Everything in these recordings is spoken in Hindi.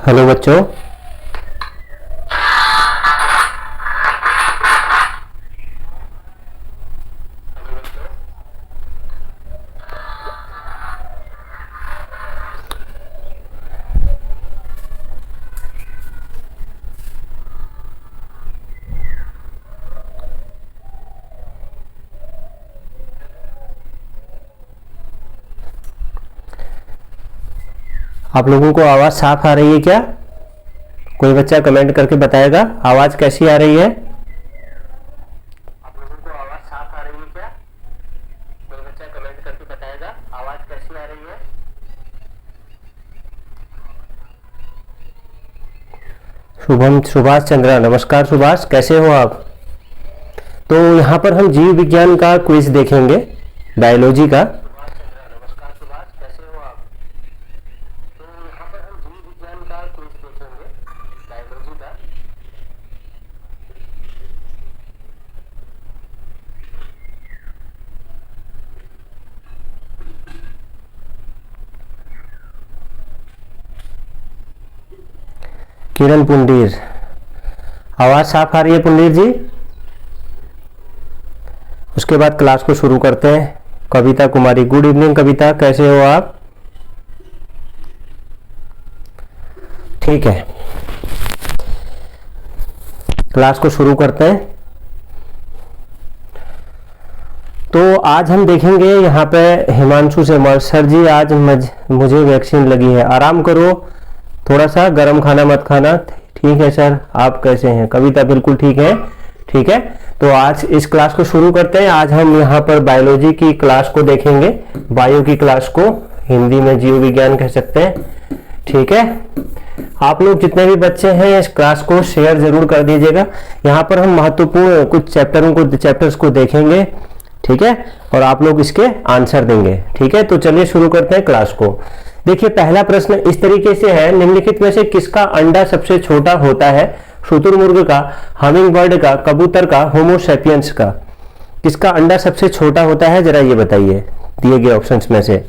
हेलो बच्चों। आप लोगों को आवाज़ साफ आ रही है क्या? कोई बच्चा कमेंट करके बताएगा आवाज़ कैसी आ रही है? आप लोगों को आवाज़ साफ आ रही है क्या? कोई बच्चा कमेंट करके बताएगा आवाज़ कैसी आ रही है? शुभम सुभाष चंद्रा, नमस्कार सुभाष, कैसे हो आप? तो यहाँ पर हम जीव विज्ञान का क्विज देखेंगे, बायोलॉजी का। नमस्कार सुभाष, कैसे हो आप? तो यहाँ पर हम जीव विज्ञान का क्विज देखेंगे, बायोलॉजी का। किरण पुंडीर, आवाज साफ आ रही है पुंडीर जी? उसके बाद क्लास को शुरू करते हैं। कविता कुमारी, गुड इवनिंग कविता, कैसे हो आप? ठीक है, क्लास को शुरू करते हैं। तो आज हम देखेंगे यहाँ पे हिमांशु से, सर जी आज मुझे वैक्सीन लगी है, आराम करो, थोड़ा सा गर्म खाना मत खाना। ठीक है सर, आप कैसे हैं? कविता बिल्कुल ठीक है। ठीक है, तो आज इस क्लास को शुरू करते हैं। आज हम यहाँ पर बायोलॉजी की क्लास को देखेंगे, बायो की क्लास को, हिंदी में जीव विज्ञान कह सकते हैं। ठीक है, आप लोग जितने भी बच्चे हैं इस क्लास को शेयर जरूर कर दीजिएगा। यहाँ पर हम महत्वपूर्ण कुछ चैप्टर्स को देखेंगे। ठीक है, और आप लोग इसके आंसर देंगे। ठीक है, तो चलिए शुरू करते हैं क्लास को। देखिए, पहला प्रश्न इस तरीके से है, निम्नलिखित में से किसका अंडा सबसे छोटा होता है? शुतुरमुर्ग का, हमिंग बर्ड का, कबूतर का, होमो सैपियंस का। किसका अंडा सबसे छोटा होता है, जरा ये बताइए दिए गए ऑप्शंस में से।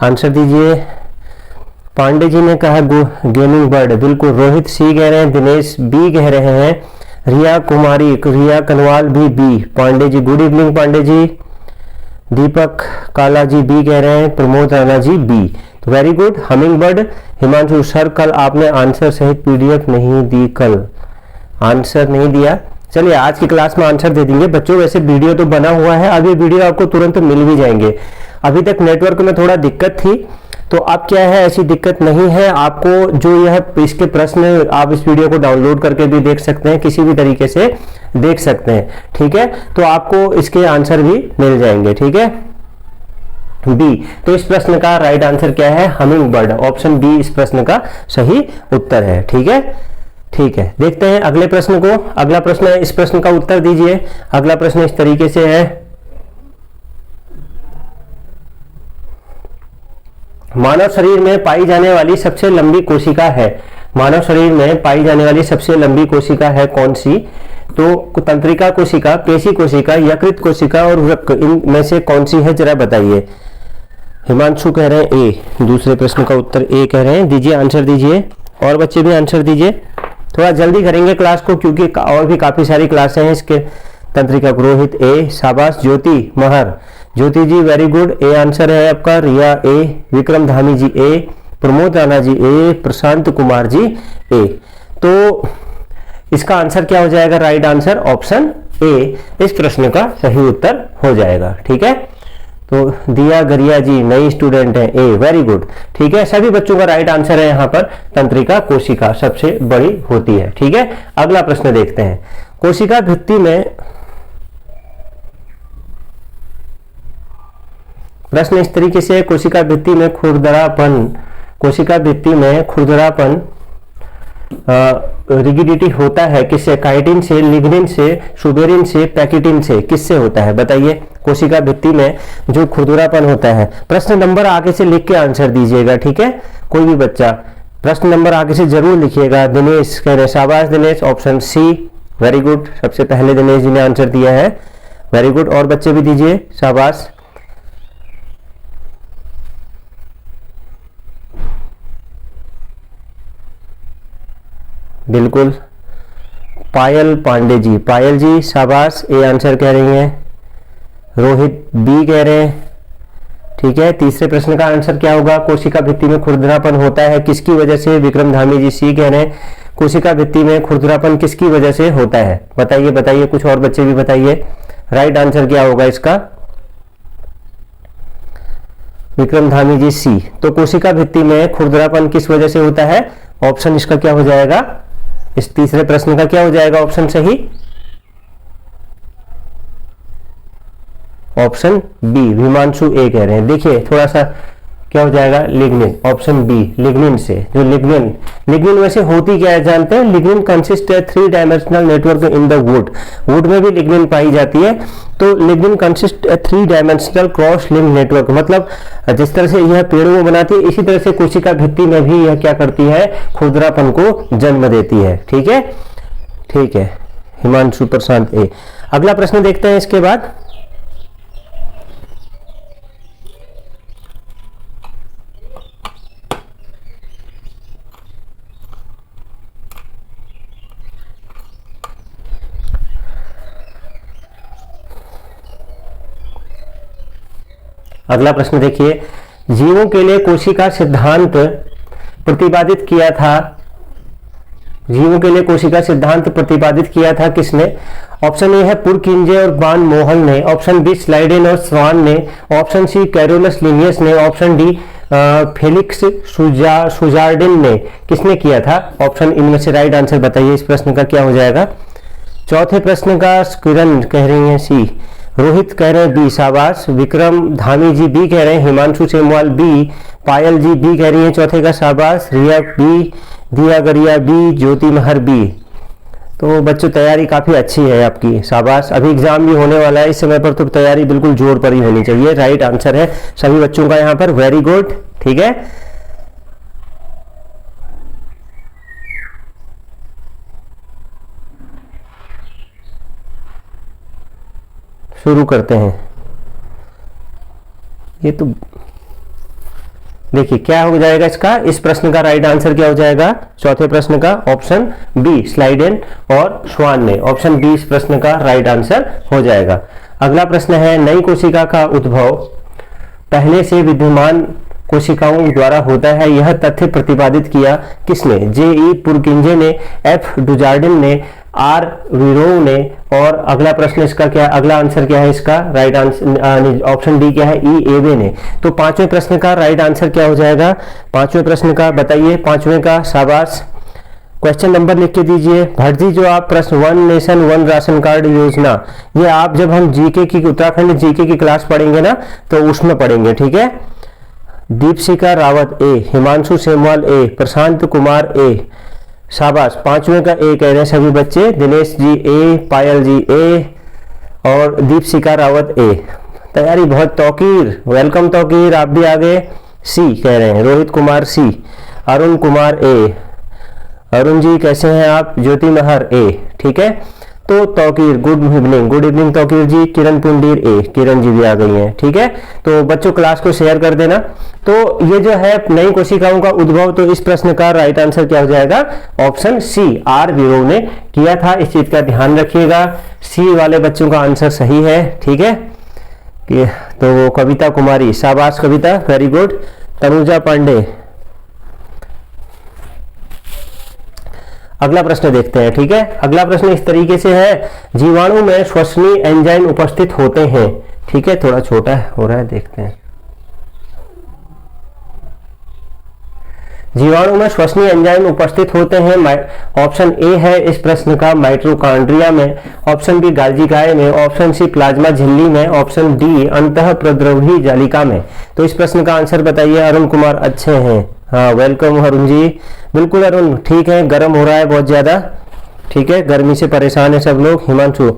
आंसर दीजिए। पांडे जी ने कहा गेमिंग बर्ड, बिल्कुल। रोहित सी कह रहे हैं, दिनेश बी कह रहे हैं, रिया कुमारी, रिया कनवाल भी B. Pandey ji, good evening Pandey ji. दीपक काला जी बी कह रहे हैं, प्रमोद राणा जी बी। तो very good, humming bird. Himanshu sir कल आपने आंसर सहित पीडीएफ नहीं दी, कल आंसर नहीं दिया। चलिए आज की क्लास में आंसर दे देंगे बच्चों। वैसे वीडियो तो बना हुआ है, अब ये वीडियो आपको तुरंत मिल भी जाएंगे। अभी तक नेटवर्क में थोड़ा दिक्कत थी, तो अब क्या है, ऐसी दिक्कत नहीं है। आपको जो यह इसके प्रश्न, आप इस वीडियो को डाउनलोड करके भी देख सकते हैं, किसी भी तरीके से देख सकते हैं। ठीक है, तो आपको इसके आंसर भी मिल जाएंगे। ठीक है, बी। तो इस प्रश्न का राइट आंसर क्या है? हमिंग बर्ड, ऑप्शन बी इस प्रश्न का सही उत्तर है। ठीक है, ठीक है, देखते हैं अगले प्रश्न को। अगला प्रश्न है, इस प्रश्न का उत्तर दीजिए। अगला प्रश्न इस तरीके से है, मानव शरीर में पाई जाने वाली सबसे लंबी कोशिका है। मानव शरीर में पाई जाने वाली सबसे लंबी कोशिका है कौन सी? तो तंत्रिका कोशिका, पेशी कोशिका, यकृत कोशिका और वृक्क, इनमें से कौन सी है, जरा बताइए। हिमांशु कह रहे हैं ए, दूसरे प्रश्न का उत्तर ए कह रहे हैं। दीजिए आंसर दीजिए, और बच्चे भी आंसर दीजिए। थोड़ा जल्दी करेंगे क्लास को, क्योंकि और भी काफी सारी क्लासें हैं इसके। तंत्रिका, रोहित ए, शाबाश। ज्योति महर, ज्योति जी वेरी गुड, ए आंसर है आपका। रिया ए, विक्रम धामी जी ए, प्रमोद राणा जी ए, प्रशांत कुमार जी ए। तो इसका आंसर क्या हो जाएगा? राइट आंसर ऑप्शन ए इस प्रश्न का सही उत्तर हो जाएगा। ठीक है, तो दिया गरिया जी नई स्टूडेंट है, ए वेरी गुड। ठीक है, सभी बच्चों का राइट आंसर है। यहाँ पर तंत्रिका कोशिका सबसे बड़ी होती है। ठीक है, अगला प्रश्न देखते हैं। कोशिका भित्ति में, प्रश्न इस तरीके से, कोशिका भित्ति में खुरदरापन, कोशिका भित्ति में खुरदरापन रिगिडिटी होता है किससे? काइटिन से, लिग्निन से, सुबेरिन से, पैकिटिन से, किससे होता है बताइए? कोशिका भित्ति में जो खुरदरापन होता है। प्रश्न नंबर आगे से लिख के आंसर दीजिएगा, ठीक है? कोई भी बच्चा प्रश्न नंबर आगे से जरूर लिखिएगा। दिनेश कह रहे शाबाश Dinesh, option C, very good. सबसे पहले दिनेश जी ने आंसर दिया है, वेरी गुड। और बच्चे भी दीजिए, शाबाश। बिल्कुल। पायल पांडे जी, पायल जी शाबाश, ए आंसर कह रही हैं। रोहित बी कह रहे हैं, ठीक है। तीसरे प्रश्न का आंसर क्या होगा? कोशिका भित्ति में खुरदरापन होता है किसकी वजह से? विक्रम धामी जी सी कह रहे हैं, कोशिका भित्ति में खुरदरापन किसकी वजह से होता है? बताइए बताइए, कुछ और बच्चे भी बताइए, राइट आंसर क्या होगा इसका? विक्रम धामी जी सी। तो कोशिका भित्ति में खुरदरापन किस वजह से होता है? ऑप्शन इसका क्या हो जाएगा? इस तीसरे प्रश्न का क्या हो जाएगा ऑप्शन सही? ऑप्शन बी, हिमांशु ए कह रहे हैं। देखिए थोड़ा सा क्या हो जाएगा? लिग्निन, ऑप्शन बी, लिग्निन से। जो लिग्निन वैसे होती क्या है जानते हैं? लिग्निन कंसिस्ट है 3 dimensional network in the wood. Would में भी लिग्निन पाई जाती है। तो lignin consist 3 dimensional cross link network, मतलब जिस तरह से यह पेड़ों को बनाती है इसी तरह से कोशिका भित्ति में भी यह क्या करती है? खुरदरापन को जन्म देती है, ठीक है? ठीक है, हिमांशु प्रशांत ए। अगला प्रश्न देखते हैं इसके बाद। अगला प्रश्न देखिए, जीवों के लिए कोशिका सिद्धांत प्रतिपादित किया था। जीवों के लिए कोशिका सिद्धांत प्रतिपादित किया था किसने? ऑप्शन ए है पुरकिंजे और बान मोहल ने, ऑप्शन बी स्लाइडेन और स्वान ने, ऑप्शन सी कैरोलस लिनियस ने, ऑप्शन डी फेलिक्स सुजार्डिन ने। किसने किया था? ऑप्शन इनमें से राइट आंसर बताइए। इस प्रश्न का क्या हो जाएगा? चौथे प्रश्न का किरण कह रही है सी, रोहित कह रहे हैं बी, शाबाश। विक्रम धामी जी बी कह रहे हैं, हिमांशु सेमवाल बी, पायल जी बी कह रही हैं चौथे का, शाबाश। रिया बी, दिया गरिया बी, ज्योति महर बी। तो बच्चों तैयारी काफी अच्छी है आपकी, शाबाश। अभी एग्जाम भी होने वाला है, इस समय पर तो तैयारी बिल्कुल जोर पर ही होनी चाहिए। राइट आंसर है सभी बच्चों का यहाँ पर, वेरी गुड, ठीक है। शुरू करते हैं। ये तो देखिए क्या हो जाएगा इसका? इस प्रश्न का राइट आंसर क्या हो जाएगा? चौथे प्रश्न का ऑप्शन बी स्लाइडेन और श्वान ने, ऑप्शन बी इस प्रश्न का राइट आंसर हो जाएगा। अगला प्रश्न है, नई कोशिका का उद्भव पहले से विद्यमान कोशिकाओं द्वारा होता है, यह तथ्य प्रतिपादित किया किसने? जे ई पुरकिंजे ने, एफ डुजार्डिन ने, आर विरोव ने, और अगला प्रश्न इसका क्या, अगला आंसर क्या है इसका? राइट आंसर ऑप्शन डी क्या है? ई एवे ने। तो पांचवें प्रश्न का राइट आंसर क्या हो जाएगा? पांचवें प्रश्न का बताइए, पांचवें का, शाबाश। क्वेश्चन नंबर लिख के दीजिए भट्ट जी। जो आप प्रश्न 1 नेशन 1 राशन कार्ड योजना, ये आप जब हम जीके की, उत्तराखंड जीके की क्लास पढ़ेंगे ना तो उसमें पढ़ेंगे, ठीक है। दीपशिका रावत ए, हिमांशु सेमवाल ए, प्रशांत कुमार ए, शाबाश। पांचवें का ए कह रहे हैं सभी बच्चे, दिनेश जी ए, पायल जी ए और दीपशिका रावत ए। तैयारी बहुत तौकीर, वेलकम तौकीर, आप भी आगे। सी कह रहे हैं रोहित कुमार सी, अरुण कुमार ए, अरुण जी कैसे हैं आप? ज्योति महर ए, ठीक है। तो तौकीर गुड इवनिंग तौकीर जी। किरण पुंडीर ए, किरण जी भी आ गई हैं, ठीक है। तो बच्चों क्लास को शेयर कर देना। तो ये जो है नई कोशिकाओं का उद्भव, तो इस प्रश्न का राइट आंसर क्या हो जाएगा? ऑप्शन सी, आर विरोव ने किया था। इस चीज का ध्यान रखिएगा, सी वाले बच्चों का आंसर सही है, ठीक है। तो कविता कुमारी, शाबाश कविता, वेरी गुड। तनुजा पांडे। अगला प्रश्न देखते हैं, ठीक है। अगला प्रश्न इस तरीके से है, जीवाणु में श्वसनीय एंजाइम उपस्थित होते हैं, ठीक है। थोड़ा छोटा हो रहा है, देखते हैं। जीवाणु में श्वसनीय एंजाइम उपस्थित होते हैं। ऑप्शन ए है इस प्रश्न का माइटोकॉन्ड्रिया में, ऑप्शन बी गाल्जिकाए में, ऑप्शन सी प्लाज्मा झिल्ली में, ऑप्शन डी अंतःप्रद्रवी जालिका में। तो इस प्रश्न का आंसर बताइए। अरुण कुमार अच्छे हैं, हाँ वेलकम अरुण जी। बिल्कुल अरुण, ठीक है, गर्म हो रहा है बहुत ज़्यादा, ठीक है, गर्मी से परेशान है सब लोग। हिमांशु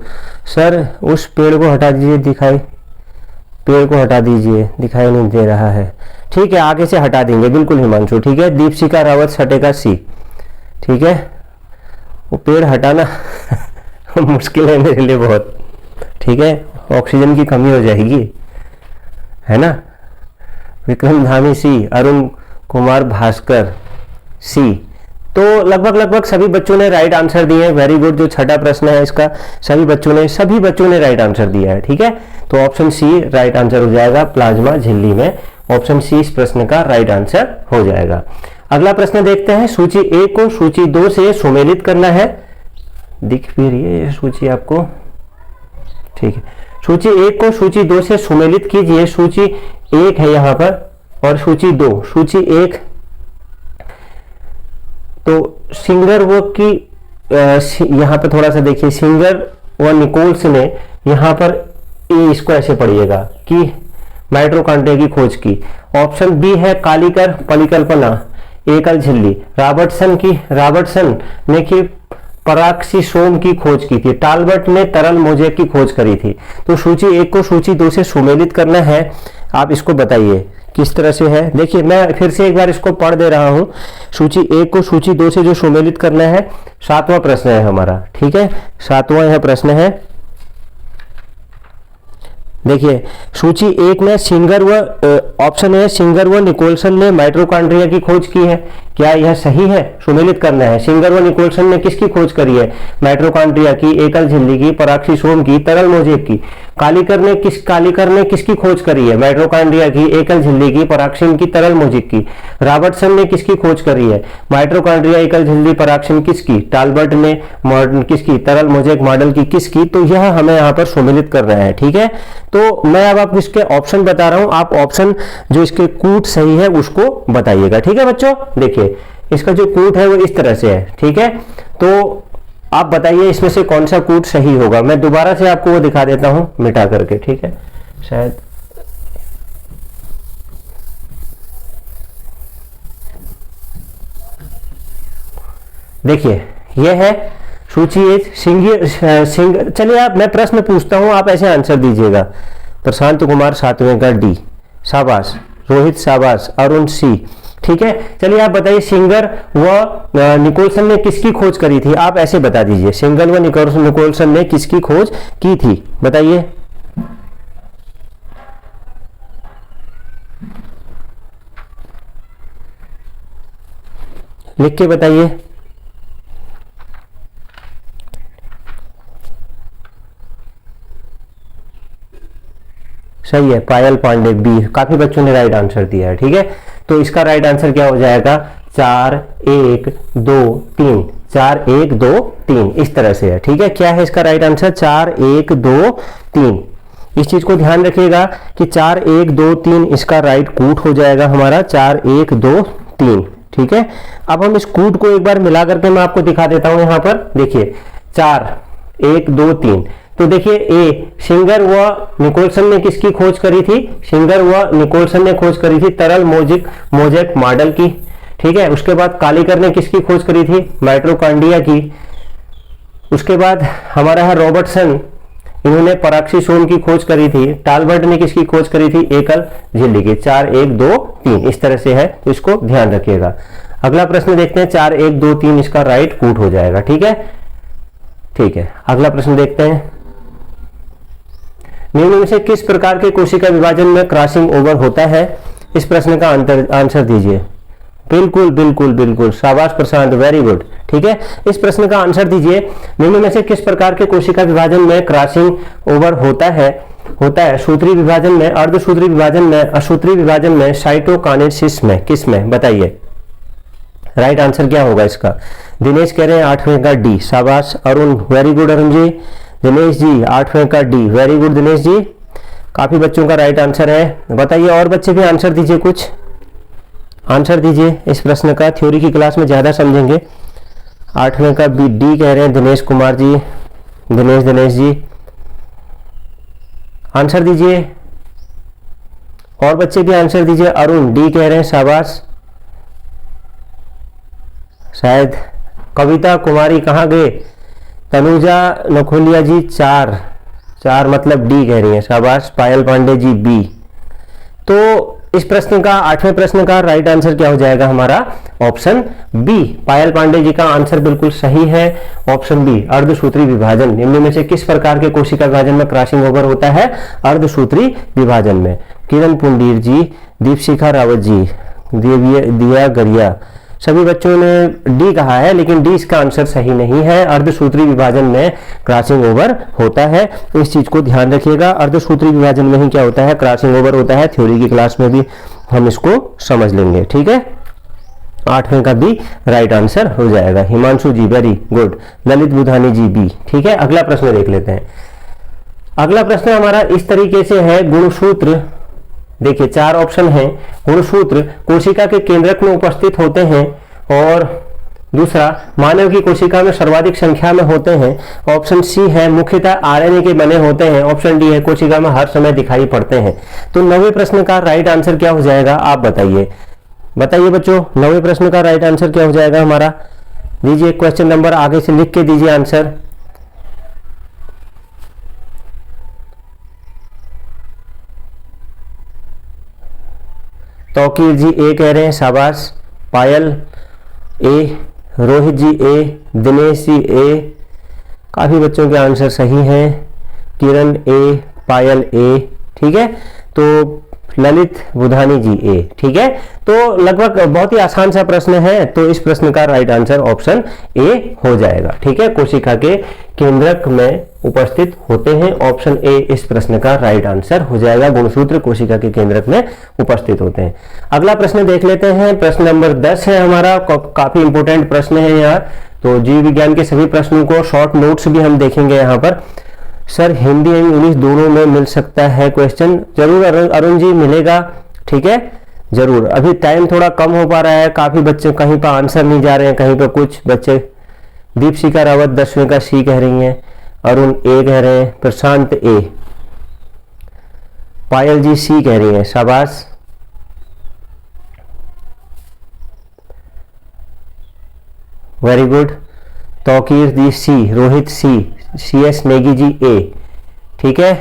सर उस पेड़ को हटा दीजिए, पेड़ को हटा दीजिए, दिखाई नहीं दे रहा है। ठीक है, आगे से हटा देंगे, बिल्कुल हिमांशु, ठीक है। दीपशिका रावत हटेगा सी, ठीक है। वो पेड़ हटाना मुश्किल है मेरे लिए बहुत, ठीक है, ऑक्सीजन की कमी हो जाएगी, है ना। विक्रम धामी सी, अरुण कुमार भास्कर सी। तो लगभग सभी बच्चों ने राइट आंसर दिए हैं, वेरी गुड। जो छठा प्रश्न है इसका सभी बच्चों ने राइट आंसर दिया है, ठीक है। तो ऑप्शन सी राइट आंसर हो जाएगा, प्लाज्मा झिल्ली में ऑप्शन सी इस प्रश्न का राइट आंसर हो जाएगा। अगला प्रश्न देखते हैं, सूची ए को सूची 2 से सुमेलित करना है। दिख भी रही है ये सूची आपको, ठीक है। सूची 1 को सूची 2 से सुमेलित कीजिए। सूची 1 है यहाँ पर और सूची 2। सूची 1 तो सिंगर व की यहाँ पे थोड़ा सा देखिए, सिंगर व निकोल्स ने यहाँ पर इसको ऐसे पढ़िएगा कि माइटोकॉन्ड्रिया की खोज की। ऑप्शन बी है कालीकर परिकल्पना एकल झिल्ली। रॉबर्टसन ने की पराक्सीसोम की खोज की थी। टालबर्ट ने तरल मोजेक की खोज करी थी। तो सूची 1 को सूची 2 से सुमेलित करना है, आप इसको बताइए किस तरह से है। देखिए मैं फिर से एक बार इसको पढ़ दे रहा हूं। सूची 1 को सूची 2 से जो सुमेलित करना है, 7वां प्रश्न है हमारा, ठीक है। 7वां यह प्रश्न है, देखिए सूची 1 में सिंगर व ऑप्शन है सिंगर व निकोल्सन ने माइटोकॉन्ड्रिया की खोज की है। क्या यह सही है? सुमेलित करना है। सिंगर व निकोल्सन ने किसकी खोज करी है? माइटोकॉन्ड्रिया की, एकल झिल्ली की, पराक्सीसोम की, तरल मोजेक की। कालीकर ने किसकी खोज करी है? माइटोकॉन्ड्रिया की, एकल झिल्ली की, पराक्सीन की, तरल मोजेक की। रॉबर्टसन ने किसकी खोज करी है? माइटोकॉन्ड्रिया, एकल झिल्ली, पराक्सीन किसकी? टालबर्ट ने किसकी? तरल मोजेक मॉडल की किसकी? तो यह हमें यहाँ पर सुमेलित करना है, ठीक है। तो मैं अब आपको इसके ऑप्शन बता रहा हूं, आप ऑप्शन जो इसके कूट सही है उसको बताइएगा, ठीक है बच्चों। देखिए इसका जो कूट है वो इस तरह से है, ठीक है। तो आप बताइए इसमें से कौन सा कूट सही होगा। मैं दोबारा से आपको वो दिखा देता हूं मिटा करके, ठीक है। शायद देखिए यह है सूची 1 सिंगर। चलिए आप, मैं प्रश्न पूछता हूं, आप ऐसे आंसर दीजिएगा। प्रशांत कुमार 7वें का डी, शाबाश। रोहित शाबाश। अरुण सी, ठीक है। चलिए आप बताइए सिंगर व निकोल्सन ने किसकी खोज करी थी? आप ऐसे बता दीजिए, सिंगर व निकोल्सन ने किसकी खोज की थी, बताइए। लिख के बताइए। सही है, पायल पांडे बी। काफी बच्चों ने राइट आंसर दिया है, ठीक है। तो इसका राइट आंसर क्या हो जाएगा? 4 1 2 3, 4 1 2 3 इस तरह से है, ठीक है। क्या है इसका राइट आंसर? 4 1 2 3। इस चीज को ध्यान रखिएगा कि 4 1 2 3 इसका राइट कूट हो जाएगा हमारा, 4 1 2 3, ठीक है। अब हम इस कूट को एक बार मिला करके मैं आपको दिखा देता हूं। यहां पर देखिए 4 1 2 3। तो देखिए ए, सिंगर व निकोल्सन ने किसकी खोज करी थी? सिंगर व निकोल्सन ने खोज करी थी तरल मोजेक मॉडल की, ठीक है। उसके बाद कालीकर ने किसकी खोज करी थी? माइटोकॉन्ड्रिया की। उसके बाद हमारा है रॉबर्टसन, इन्होंने पराक्सीसोम की खोज करी थी। टालबर्ट ने किसकी खोज करी थी? एकल झिल्ली की। 4 1 2 3 इस तरह से है, तो इसको ध्यान रखिएगा। अगला प्रश्न देखते हैं, 4 1 2 3 इसका राइट कूट हो जाएगा, ठीक है। ठीक है, अगला प्रश्न देखते हैं। निम्न में से किस प्रकार के कोशिका विभाजन में क्रॉसिंग ओवर होता है? इस प्रश्न का आंसर दीजिए। बिल्कुल बिल्कुल बिल्कुल, शाबाश प्रशांत, वेरी गुड, ठीक है। इस प्रश्न का आंसर दीजिए। निम्न में से किस प्रकार के कोशिका विभाजन में क्रॉसिंग ओवर होता है? सूत्री विभाजन में, अर्धसूत्री विभाजन में, असूत्री विभाजन में, साइटोकाइनेसिस में, किस में? बताइए राइट आंसर क्या होगा इसका। दिनेश कह रहे हैं 8वें का डी, शाबाश। Arun, very good Arun ji. दिनेश जी 8वें का D, very good Dinesh ji. काफी बच्चों का राइट आंसर है। बताइए और बच्चे भी आंसर दीजिए, कुछ आंसर दीजिए इस प्रश्न का। थ्योरी की क्लास में ज्यादा समझेंगे। 8वें का बी डी कह रहे हैं दिनेश कुमार जी, दिनेश जी आंसर दीजिए। और बच्चे भी आंसर दीजिए। अरुण डी कह रहे हैं, शाबाश। शायद कविता कुमारी कहाँ गए? तनुजा नखोलिया जी 4 मतलब डी कह रही है, शाबाश। पायल पांडे जी बी। तो इस प्रश्न का 8वें प्रश्न का राइट आंसर क्या हो जाएगा हमारा? Option B. पायल पांडे जी का आंसर बिल्कुल सही है, ऑप्शन बी। अर्धसूत्री विभाजन निम्न में से किस प्रकार के कोशिका विभाजन में क्रॉसिंग ओवर होता है? अर्धसूत्री विभाजन में। किरण पुंडीर जी, दीपशिखा रावत जी, दिया गरिया, सभी बच्चों ने डी कहा है, लेकिन डी इसका आंसर सही नहीं है। अर्धसूत्री विभाजन में क्रॉसिंग ओवर होता है, इस चीज को ध्यान रखिएगा। अर्धसूत्री विभाजन में ही क्या होता है? क्रॉसिंग ओवर होता है। थ्योरी की क्लास में भी हम इसको समझ लेंगे, ठीक है। 8वें का बी राइट आंसर हो जाएगा। Himanshu ji very good. Lalit Budhani ji B, ठीक है। अगला प्रश्न देख लेते हैं। अगला प्रश्न हमारा इस तरीके से है, गुणसूत्र। देखिए 4 ऑप्शन हैं। गुणसूत्र कोशिका के केंद्रक में उपस्थित होते हैं, और दूसरा मानव की कोशिका में सर्वाधिक संख्या में होते हैं। ऑप्शन सी है मुख्यतः आरएनए के बने होते हैं। ऑप्शन डी है कोशिका में हर समय दिखाई पड़ते हैं। तो 9वें प्रश्न का राइट आंसर क्या हो जाएगा? आप बताइए, बताइए बच्चों, 9वें प्रश्न का राइट आंसर क्या हो जाएगा हमारा? दीजिए क्वेश्चन नंबर आगे से लिख के दीजिए आंसर। तौकीर जी ए कह रहे हैं, शाबाश। पायल ए, रोहित जी ए, दिनेश जी ए, काफी बच्चों के आंसर सही हैं। किरण ए, पायल ए, ठीक है। तो ललित बुधानी जी ए, ठीक है। तो लगभग बहुत ही आसान सा प्रश्न है, तो इस प्रश्न का राइट आंसर ऑप्शन ए हो जाएगा, ठीक है। कोशिका के केंद्रक में उपस्थित होते हैं, ऑप्शन ए इस प्रश्न का राइट आंसर हो जाएगा। गुणसूत्र कोशिका के केंद्रक में उपस्थित होते हैं। अगला प्रश्न देख लेते हैं। प्रश्न नंबर 10 है हमारा, काफी इंपोर्टेंट प्रश्न है यहाँ। तो जीव विज्ञान के सभी प्रश्नों को शॉर्ट नोट्स भी हम देखेंगे यहाँ पर। सर हिंदी एंड इंग्लिश दोनों में मिल सकता है क्वेश्चन? जरूर अरुण जी मिलेगा, ठीक है, जरूर। अभी टाइम थोड़ा कम हो पा रहा है, काफी बच्चे कहीं पर आंसर नहीं जा रहे हैं, कहीं पर कुछ बच्चे। दीपशिखा रावत 10वें का सी कह रही हैं, अरुण ए कह रहे हैं, प्रशांत ए, पायल जी सी कह रही हैं, शाबाश। Very good. Tauqeer ji C, Rohit C, CS Negi ji A, ठीक है।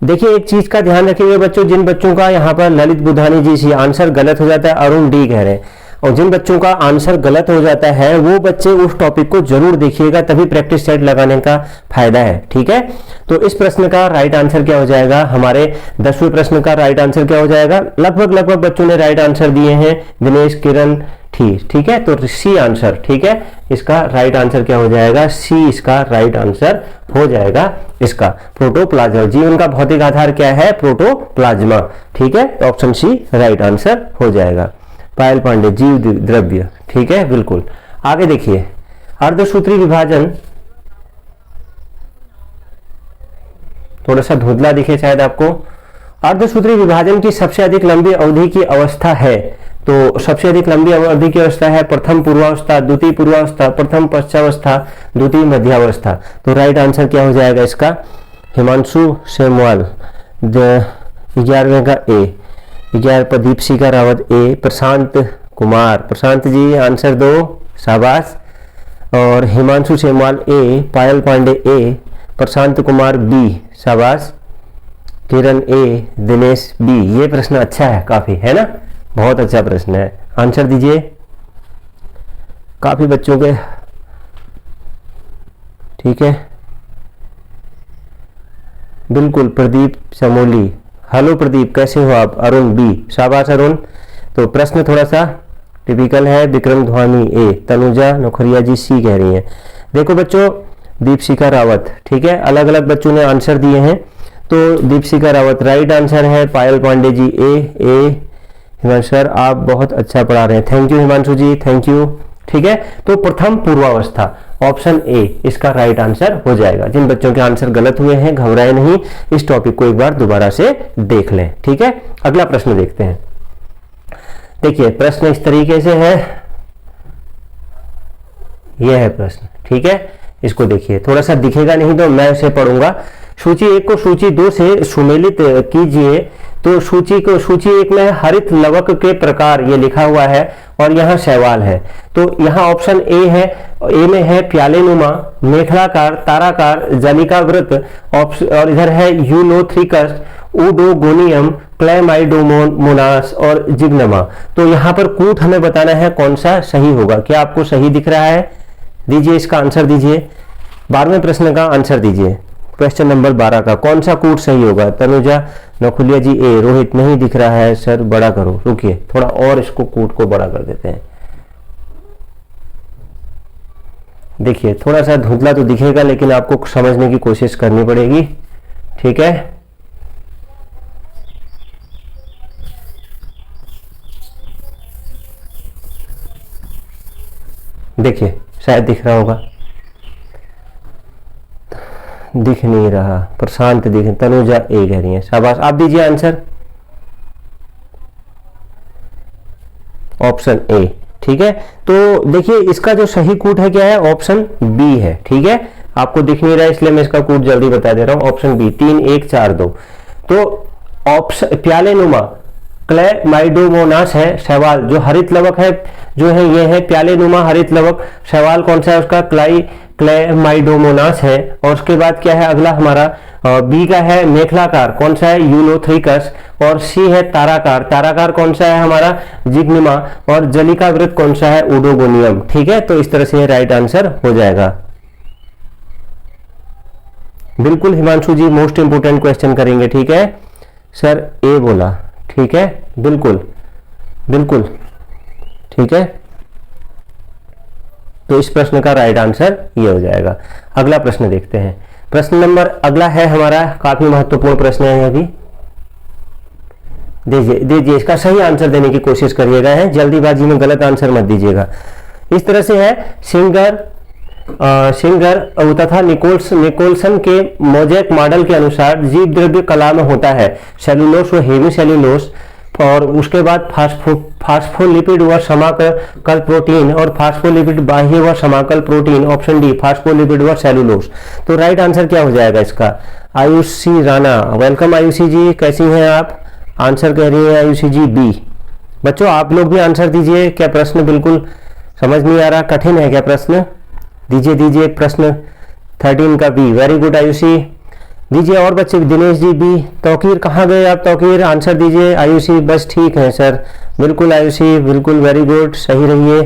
देखिए एक चीज का ध्यान रखिएगा बच्चों, जिन बच्चों का यहाँ पर ललित बुधानी जी सी आंसर गलत हो जाता है, अरुण डी कह रहे हैं, और जिन बच्चों का आंसर गलत हो जाता है वो बच्चे उस टॉपिक को जरूर देखिएगा, तभी प्रैक्टिस सेट लगाने का फायदा है, ठीक है। तो इस प्रश्न का राइट आंसर क्या हो जाएगा? हमारे 10वें प्रश्न का राइट आंसर क्या हो जाएगा? लगभग बच्चों ने राइट आंसर दिए हैं, दिनेश, किरण, ठीक है। तो सी आंसर, ठीक है, इसका राइट आंसर क्या हो जाएगा? सी इसका राइट आंसर हो जाएगा इसका। प्रोटोप्लाज्मा, जीवन का भौतिक आधार क्या है? प्रोटोप्लाज्मा, ठीक है। ऑप्शन सी राइट आंसर हो जाएगा। पायल पांडे, जीव द्रव्य, ठीक है, बिल्कुल। आगे देखिए, अर्धसूत्री विभाजन थोड़ा सा धुंधला दिखे शायद आपको। अर्धसूत्री विभाजन की सबसे अधिक लंबी अवधि की अवस्था है, तो सबसे अधिक लंबी अवधि की अवस्था है प्रथम पूर्वावस्था, द्वितीय पूर्वावस्था, प्रथम पश्चावस्था, द्वितीय मध्यावस्था। तो राइट आंसर क्या हो जाएगा इसका? हिमांशु सेमवाल 11वें का ए, 11 पर दीपशिखा रावत ए, प्रशांत कुमार, प्रशांत जी आंसर दो, शाबाश। और हिमांशु सेमवाल ए, पायल पांडे ए, प्रशांत कुमार बी, शाबाश। किरण ए, दिनेश बी। ये प्रश्न अच्छा है काफी, है ना, बहुत अच्छा प्रश्न है। आंसर दीजिए, काफी बच्चों के, ठीक है, बिल्कुल। प्रदीप समोली, हेलो प्रदीप, कैसे हो आप? अरुण बी, शाबाश अरुण। तो प्रश्न थोड़ा सा टिपिकल है। विक्रम ध्वानी ए, तनुजा नोखरिया जी सी कह रही हैं। देखो बच्चों, दीपशिखा रावत, ठीक है, अलग अलग बच्चों ने आंसर दिए हैं। तो दीपशिखा रावत राइट आंसर है। पायल पांडे जी ए। हिमांशु सर आप बहुत अच्छा पढ़ा रहे हैं, thank you Himanshu ji, thank you, ठीक है। तो प्रथम पूर्वावस्था, ऑप्शन ए इसका राइट आंसर हो जाएगा। जिन बच्चों के आंसर गलत हुए हैं घबराए नहीं, इस टॉपिक को एक बार दोबारा से देख लें, ठीक है। अगला प्रश्न देखते हैं। देखिए प्रश्न इस तरीके से है, यह है प्रश्न, ठीक है। इसको देखिए, थोड़ा सा दिखेगा नहीं तो मैं इसे पढ़ूंगा। सूची 1 को सूची 2 से सुमेलित कीजिए। तो सूची एक में हरित लवक के प्रकार ये लिखा हुआ है और यहाँ शैवाल है। तो यहाँ ऑप्शन ए है, ए में है प्यालेनुमा, मेखलाकार, ताराकार, जलिकावृत, और इधर है यूलोथ्रिकस, उडोगोनियम, क्लैमाइडोमोनास और जिग्नमा। तो यहाँ पर कूट हमें बताना है कौन सा सही होगा। क्या आपको सही दिख रहा है? दीजिए इसका आंसर दीजिए। 12वें प्रश्न का आंसर दीजिए, क्वेश्चन नंबर 12 का कौन सा कूट सही होगा? तनुजा नकुलिया जी ए। रोहित नहीं दिख रहा है सर, बड़ा करो, रुकिए थोड़ा और इसको कूट को बड़ा कर देते हैं। देखिए थोड़ा सा धुंधला तो दिखेगा लेकिन आपको समझने की कोशिश करनी पड़ेगी, ठीक है। देखिए शायद दिख रहा होगा, दिख नहीं रहा, प्रशांत दिख, तनुजा ए कह रही है, शाबाश। आप दीजिए आंसर, ऑप्शन ए, ठीक है। तो देखिए इसका जो सही कूट है क्या है? ऑप्शन बी है, ठीक है। आपको दिख नहीं रहा इसलिए मैं इसका कूट जल्दी बता दे रहा हूं, ऑप्शन बी 3 1 4 2। तो ऑप्शन प्यालेनुमा क्लैमाइडोमोनास है शैवाल, जो हरित लवक है जो है ये है प्यालेनुमा हरित लवक। शैवाल कौन सा है उसका? क्लैमाइडोमोनास है। और उसके बाद क्या है अगला हमारा? बी का है मेखलाकार, कौन सा है? यूलोथ्रिकस। और सी है ताराकार, ताराकार कौन सा है हमारा? जिग्निमा। और जलिकावृत कौन सा है? उडोगोनियम, ठीक है। तो इस तरह से राइट आंसर हो जाएगा। बिल्कुल हिमांशु जी मोस्ट इंपोर्टेंट क्वेश्चन करेंगे, ठीक है सर। ए बोला, ठीक है, बिल्कुल बिल्कुल, ठीक है। तो इस प्रश्न का राइट आंसर ये हो जाएगा। अगला प्रश्न देखते हैं। प्रश्न नंबर अगला है हमारा, काफी महत्वपूर्ण प्रश्न है अभी। दीजिए इसका सही आंसर देने की कोशिश करिएगा, है जल्दीबाजी में गलत आंसर मत दीजिएगा। इस तरह से है, सिंगर तथा निकोलसन के मोजेक मॉडल के अनुसार जीव द्रव्य कला में होता है सेलुलोस व हेमी सेलुलोस, और उसके बाद फास्फोलिपिड व समाकल प्रोटीन, और फास्फोलिपिड बाह्य व समाकल प्रोटीन, ऑप्शन डी फास्फोलिपिड व सेलुलोस। तो राइट आंसर क्या हो जाएगा इसका? आयुषी राणा, वेलकम आयुषी जी, कैसी हैं आप? आंसर कह रही है आयुषी जी बी। बच्चों आप लोग भी आंसर दीजिए। क्या प्रश्न बिल्कुल समझ नहीं आ रहा? कठिन है क्या प्रश्न? दीजिए प्रश्न 13 का बी। वेरी गुड आयुषी, दीजिए। और बच्चे दिनेश जी बी। तौकीर कहाँ गए आप? तौकीर आंसर दीजिए। आयुषी बस ठीक है सर, बिल्कुल आयुषी, बिल्कुल वेरी गुड, सही रहिए।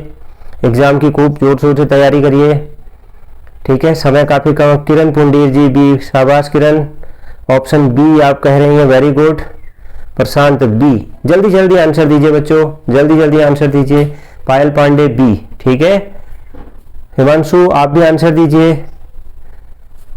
एग्जाम की खूब जोर शोर से तैयारी करिए, ठीक है। समय काफी कम। किरण पुंडीर जी बी, शाबाश किरण, ऑप्शन बी आप कह रही हैं, वेरी गुड। प्रशांत बी, जल्दी जल्दी आंसर दीजिए बच्चों, जल्दी जल्दी आंसर दीजिए। पायल पांडे बी, ठीक है। हिमांशु आप भी आंसर दीजिए,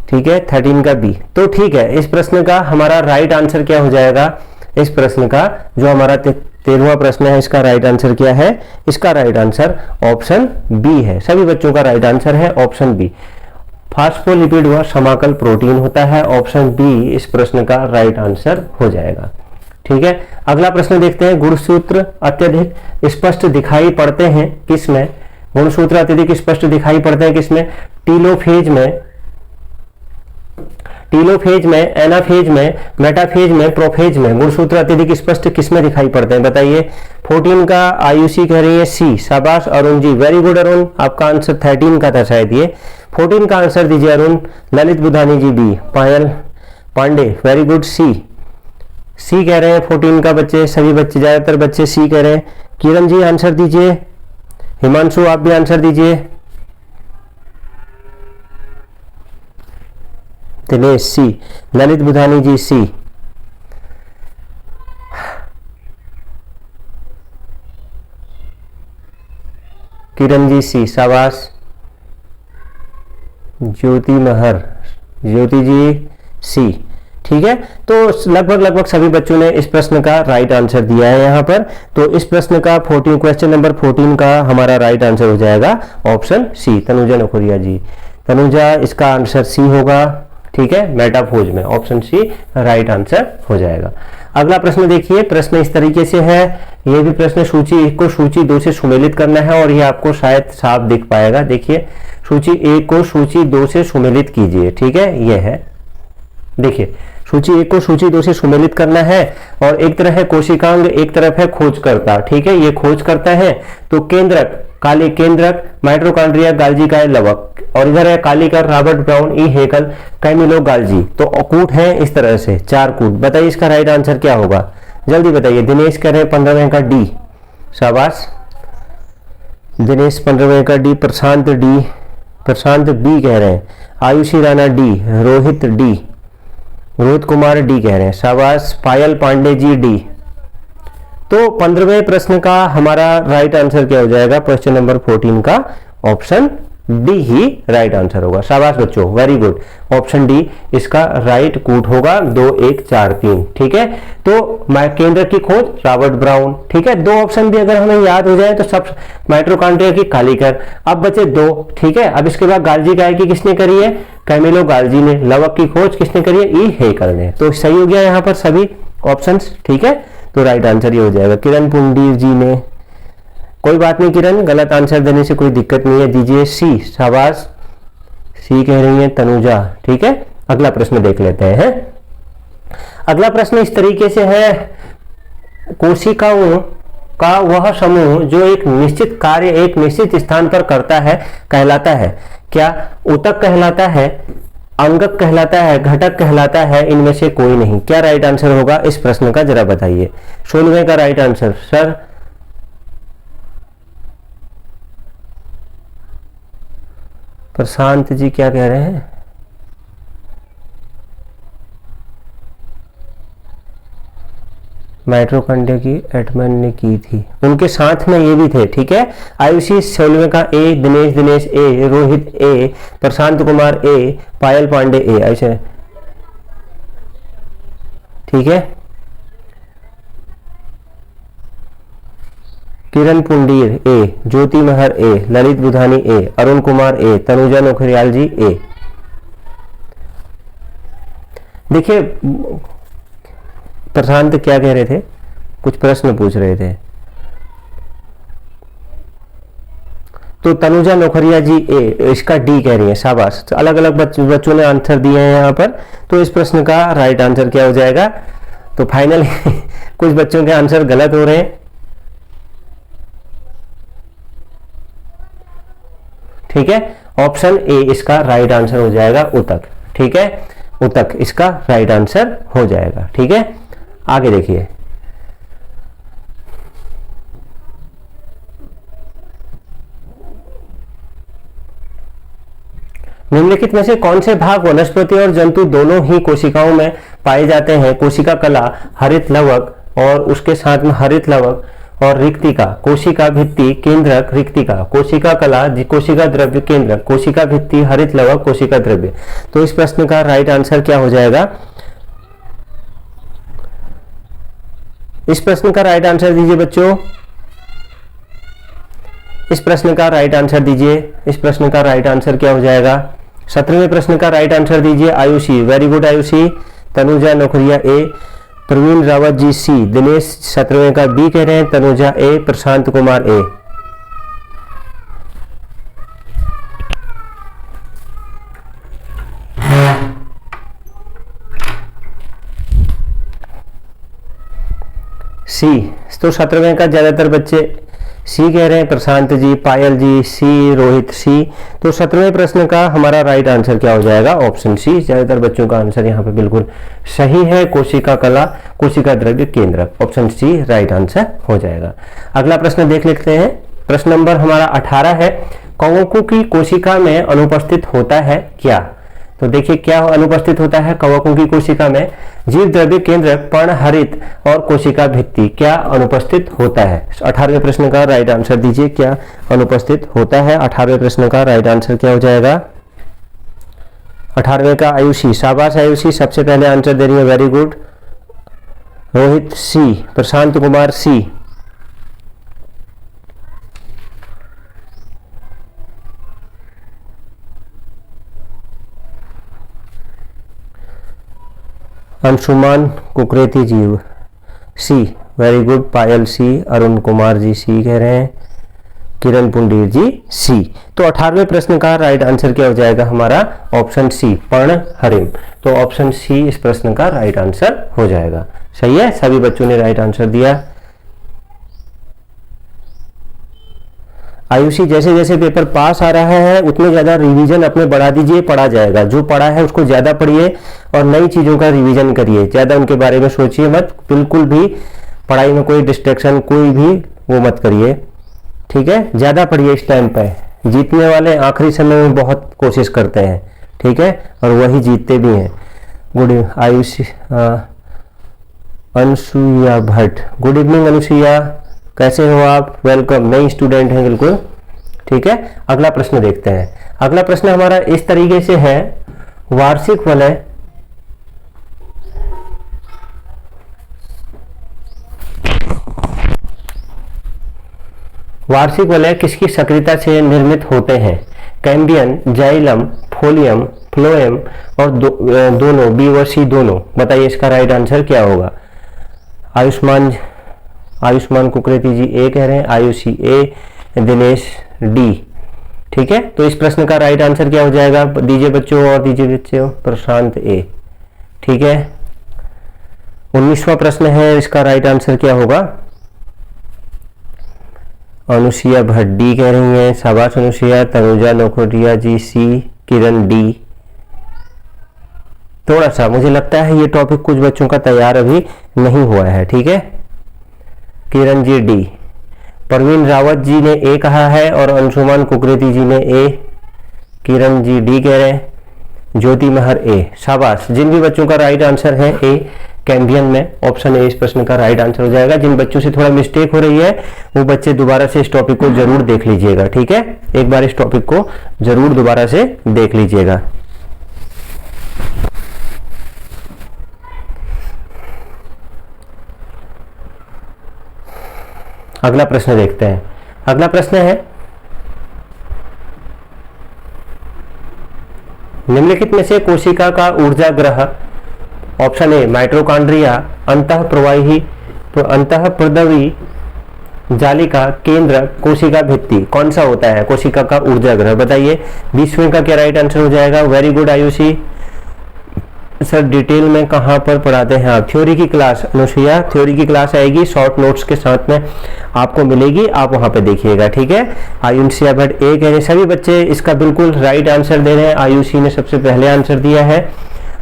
ठीक है, 13 का बी। तो ठीक है, इस प्रश्न का हमारा राइट आंसर क्या हो जाएगा? इस प्रश्न का जो हमारा 13वां प्रश्न है, इसका राइट आंसर क्या है? इसका राइट आंसर ऑप्शन बी है। सभी बच्चों का राइट आंसर है ऑप्शन बी। फास्फोलिपिड व समाकल प्रोटीन होता है, ऑप्शन बी इस प्रश्न का राइट आंसर हो जाएगा, ठीक है। अगला प्रश्न देखते हैं। गुणसूत्र अत्यधिक स्पष्ट दिखाई पड़ते हैं किसमें? गुणसूत्र अत्यधिक स्पष्ट दिखाई पड़ते हैं किसमें? टीलोफेज में, एनाफेज में, मेटाफेज में, प्रोफेज में। गुणसूत्र अत्यधिक स्पष्ट किसमें दिखाई पड़ते हैं बताइए? 14 का आयुषी कह रही है सी, शाबाश अरुण जी, वेरी गुड अरुण, आपका आंसर 13 का था शायद ये। 14 का आंसर दीजिए Arun. Lalit Budhani ji B. Payal Pandey very good, C कह रहे हैं 14 का बच्चे, सभी बच्चे, ज्यादातर बच्चे सी कह रहे हैं। किरण जी आंसर दीजिए। हिमांशु आप भी आंसर दीजिए। दिनेश सी, ललित बुधानी जी सी। किरण जी सी, शाबाश। ज्योति महर, ज्योति जी सी, ठीक है। तो लगभग सभी बच्चों ने इस प्रश्न का राइट आंसर दिया है यहाँ पर। तो इस प्रश्न का क्वेश्चन नंबर 14 का हमारा राइट आंसर हो जाएगा ऑप्शन सी। तनुजा नखोरिया जी, तनुजा इसका आंसर सी होगा, ठीक है, मेटाफोज में, ऑप्शन सी राइट आंसर हो जाएगा। अगला प्रश्न देखिए। प्रश्न इस तरीके से है, ये भी प्रश्न सूची 1 को सूची 2 से सुमेलित करना है, और ये आपको शायद साफ दिख पाएगा। देखिए, सूची 1 को सूची 2 से सुमेलित कीजिए, ठीक है, ये है। देखिए सूची एक को सूची दो से सुमेलित करना है, और एक तरफ है कोशिकांग, एक तरफ है खोजकर्ता। ठीक है, ये खोजकर्ता है, तो केंद्रक काली केंद्रक, माइटोकॉन्ड्रिया, गाल्जी का लवक, और इधर है कालीकर, रॉबर्ट ब्राउन, ई हेकल, कैमिलो गाल्जी। तो कूट है इस तरह से 4 कूट। बताइए इसका राइट आंसर क्या होगा, जल्दी बताइए। दिनेश कह रहे हैं 15वें का डी, शाबाश दिनेश 15वें का डी, प्रशांत डी, प्रशांत बी कह रहे हैं, Ayushi Rana D, Rohit D, Rohit Kumar D कह रहे हैं, शाबाश पायल पांडे जी डी। तो 15वें प्रश्न का हमारा राइट आंसर क्या हो जाएगा, क्वेश्चन नंबर 14 का ऑप्शन डी ही राइट आंसर होगा। शाबाश बच्चों, वेरी गुड, ऑप्शन डी इसका राइट कूट होगा 2 1 4 3। ठीक है, तो केंद्र की खोज रॉबर्ट ब्राउन। ठीक है, 2 ऑप्शन भी अगर हमें याद हो जाए तो सब माइटोकॉन्ड्रिया की कालीकर। अब बचे 2। ठीक है, अब इसके बाद गाल्जी गाय की किसने करी है, कैमिलो गाल्जी ने। लवक की खोज किसने करी है, ई हेकल ने। तो सही हो गया यहाँ पर सभी ऑप्शंस। ठीक है, तो राइट आंसर ये हो जाएगा। किरण पुंडीर जी ने, कोई बात नहीं किरण, गलत आंसर देने से कोई दिक्कत नहीं है, दीजिए सी, शाबाश सी कह रही है तनुजा। ठीक है, अगला प्रश्न देख लेते हैं। अगला प्रश्न इस तरीके से है, कोशिकाओं का वह समूह जो एक निश्चित कार्य एक निश्चित स्थान पर करता है कहलाता है क्या, ऊतक कहलाता है, अंगक कहलाता है, घटक कहलाता है, इनमें से कोई नहीं। क्या राइट आंसर होगा इस प्रश्न का, जरा बताइए। 16वें का right answer sir, Prashant ji क्या कह रहे हैं, माइटोकॉन्ड्रिया की एटमैन ने की थी, उनके साथ में ये भी थे। ठीक है, आयुषी 16वें का ए, दिनेश ए, रोहित ए, प्रशांत कुमार ए, पायल पांडे ए, ऐसे। ठीक है, किरण पुंडीर ए, ज्योति महर ए, ललित बुधानी ए, अरुण कुमार ए, तनुजा नोखरियाल जी ए। देखिए प्रशांत क्या कह रहे थे, कुछ प्रश्न पूछ रहे थे। तो तनुजा नोखरिया जी ए, इसका डी कह रही है, शाबाश। अलग अलग बच्चों ने आंसर दिए हैं यहाँ पर। तो इस प्रश्न का राइट आंसर क्या हो जाएगा, तो फाइनली कुछ बच्चों के आंसर गलत हो रहे हैं। ठीक है, ऑप्शन ए इसका राइट आंसर हो जाएगा, ऊतक। ठीक है, ऊतक इसका राइट आंसर हो जाएगा। ठीक है, आगे देखिए। निम्नलिखित में से कौन से भाग वनस्पति और जंतु दोनों ही कोशिकाओं में पाए जाते हैं। कोशिका कला, हरित लवक, और उसके साथ में हरित लवक और रिक्तिका, कोशिका भित्ति, केंद्रक, रिक्तिका, कोशिका कला, कोशिका द्रव्य, केंद्रक, कोशिका भित्ति, हरित लवक, कोशिका द्रव्य। तो इस प्रश्न का राइट आंसर क्या हो जाएगा, इस प्रश्न का राइट आंसर दीजिए बच्चों, इस प्रश्न का राइट आंसर दीजिए। इस प्रश्न का राइट आंसर क्या हो जाएगा, 17वें प्रश्न का राइट आंसर दीजिए। Ayushi, very good Ayushi. Tanuja Nokhriya A, Praveen Rawat ji C, Dinesh 17वें का बी कह रहे हैं, तनुजा ए, प्रशांत कुमार ए। सी, तो 17वें का ज्यादातर बच्चे सी कह रहे हैं, प्रशांत जी, पायल जी सी, रोहित सी। तो 17वें प्रश्न का हमारा राइट आंसर क्या हो जाएगा, ऑप्शन सी। ज्यादातर बच्चों का आंसर यहाँ पे बिल्कुल सही है, कोशिका कला, कोशिका द्रव्य, केंद्रक, ऑप्शन सी राइट आंसर हो जाएगा। अगला प्रश्न देख लेते हैं। प्रश्न नंबर हमारा 18 है, कवकों की कोशिका में अनुपस्थित होता है क्या। तो देखिए क्या अनुपस्थित होता है कवकों की कोशिका में, जीव द्रव्य, केंद्रक, पर्ण, हरित और कोशिका भित्ति, क्या अनुपस्थित होता है। 18वें प्रश्न का राइट आंसर दीजिए, क्या अनुपस्थित होता है। 18वें प्रश्न का राइट आंसर क्या हो जाएगा, 18वें का आयुषी, शाबाश आयुषी, सबसे पहले आंसर दे रही है, वेरी गुड। रोहित सी, प्रशांत कुमार सी, अंशुमान कुकरेती जीव सी, वेरी गुड। पायल सी, अरुण कुमार जी सी कह रहे हैं, किरण पुंडीर जी सी। तो 18वें प्रश्न का राइट आंसर क्या हो जाएगा हमारा? ऑप्शन सी, पर्ण हरिम। तो ऑप्शन सी इस प्रश्न का राइट आंसर हो जाएगा। सही है, सभी बच्चों ने राइट आंसर दिया। आयुषी, जैसे जैसे पेपर पास आ रहा है उतने ज़्यादा रिवीजन अपने बढ़ा दीजिए, पढ़ा जाएगा। जो पढ़ा है उसको ज़्यादा पढ़िए और नई चीज़ों का रिवीजन करिए। ज़्यादा उनके बारे में सोचिए मत, बिल्कुल भी पढ़ाई में कोई डिस्ट्रैक्शन, कोई भी वो मत करिए, ठीक है। ज़्यादा पढ़िए इस टाइम पे। जीतने वाले आखिरी समय में बहुत कोशिश करते हैं, ठीक है, और वही जीतते भी हैं। Good Ayushi, Anusuiya Bhatt, good evening Anusuiya, कैसे हो आप? वेलकम, नई स्टूडेंट हैं बिल्कुल, ठीक है। अगला प्रश्न देखते हैं। अगला प्रश्न हमारा इस तरीके से है, वार्षिक वलय वार्षिक वलय किसकी सक्रियता से निर्मित होते हैं? कैम्बियम, जाइलम, फोलियम, फ्लोएम और दोनों, बी और सी दोनों। बताइए इसका राइट आंसर क्या होगा? आयुष्मान कुकरेती जी ए कह रहे हैं, आयुषी ए, दिनेश डी, ठीक है। तो इस प्रश्न का राइट आंसर क्या हो जाएगा? दीजिए बच्चों, और दीजिए बच्चों। प्रशांत ए, ठीक है। 19वां प्रश्न है, इसका राइट आंसर क्या होगा? अनुसुईया भट्ट डी कह रही हैं, शाबाश अनुसुईया। तनुजा नोखोटिया जी सी, किरण डी। थोड़ा सा मुझे लगता है ये टॉपिक कुछ बच्चों का तैयार अभी नहीं हुआ है, ठीक है। किरण जी डी, परवीन रावत जी ने ए कहा है और अंशुमान कुकरेती जी ने ए, किरण जी डी कह रहे हैं, ज्योति महर ए। शाबाश, जिन भी बच्चों का राइट आंसर है ए, कैम्बियम में, ऑप्शन ए इस प्रश्न का राइट आंसर हो जाएगा। जिन बच्चों से थोड़ा मिस्टेक हो रही है वो बच्चे दोबारा से इस टॉपिक को जरूर देख लीजिएगा, ठीक है। एक बार इस टॉपिक को जरूर दोबारा से देख लीजिएगा। अगला प्रश्न देखते हैं। अगला प्रश्न है, निम्नलिखित में से कोशिका का ऊर्जा ग्रह, ऑप्शन ए माइटोकॉन्ड्रिया, अंतःप्रदवी जालिका, केंद्र, कोशिका भित्ति, कौन सा होता है कोशिका का ऊर्जा ग्रह? बताइए 20वें का क्या राइट आंसर हो जाएगा? Very good Ayushi. Sir detail में कहाँ पर पढ़ाते हैं आप? थ्योरी की क्लास, अनुसुईया थ्योरी की क्लास आएगी, शॉर्ट नोट्स के साथ में आपको मिलेगी, आप वहाँ पे देखिएगा, ठीक है। आयुषी भट्ट ए कह रहे, सभी बच्चे इसका बिल्कुल राइट आंसर दे रहे हैं। आयुषी ने सबसे पहले आंसर दिया है।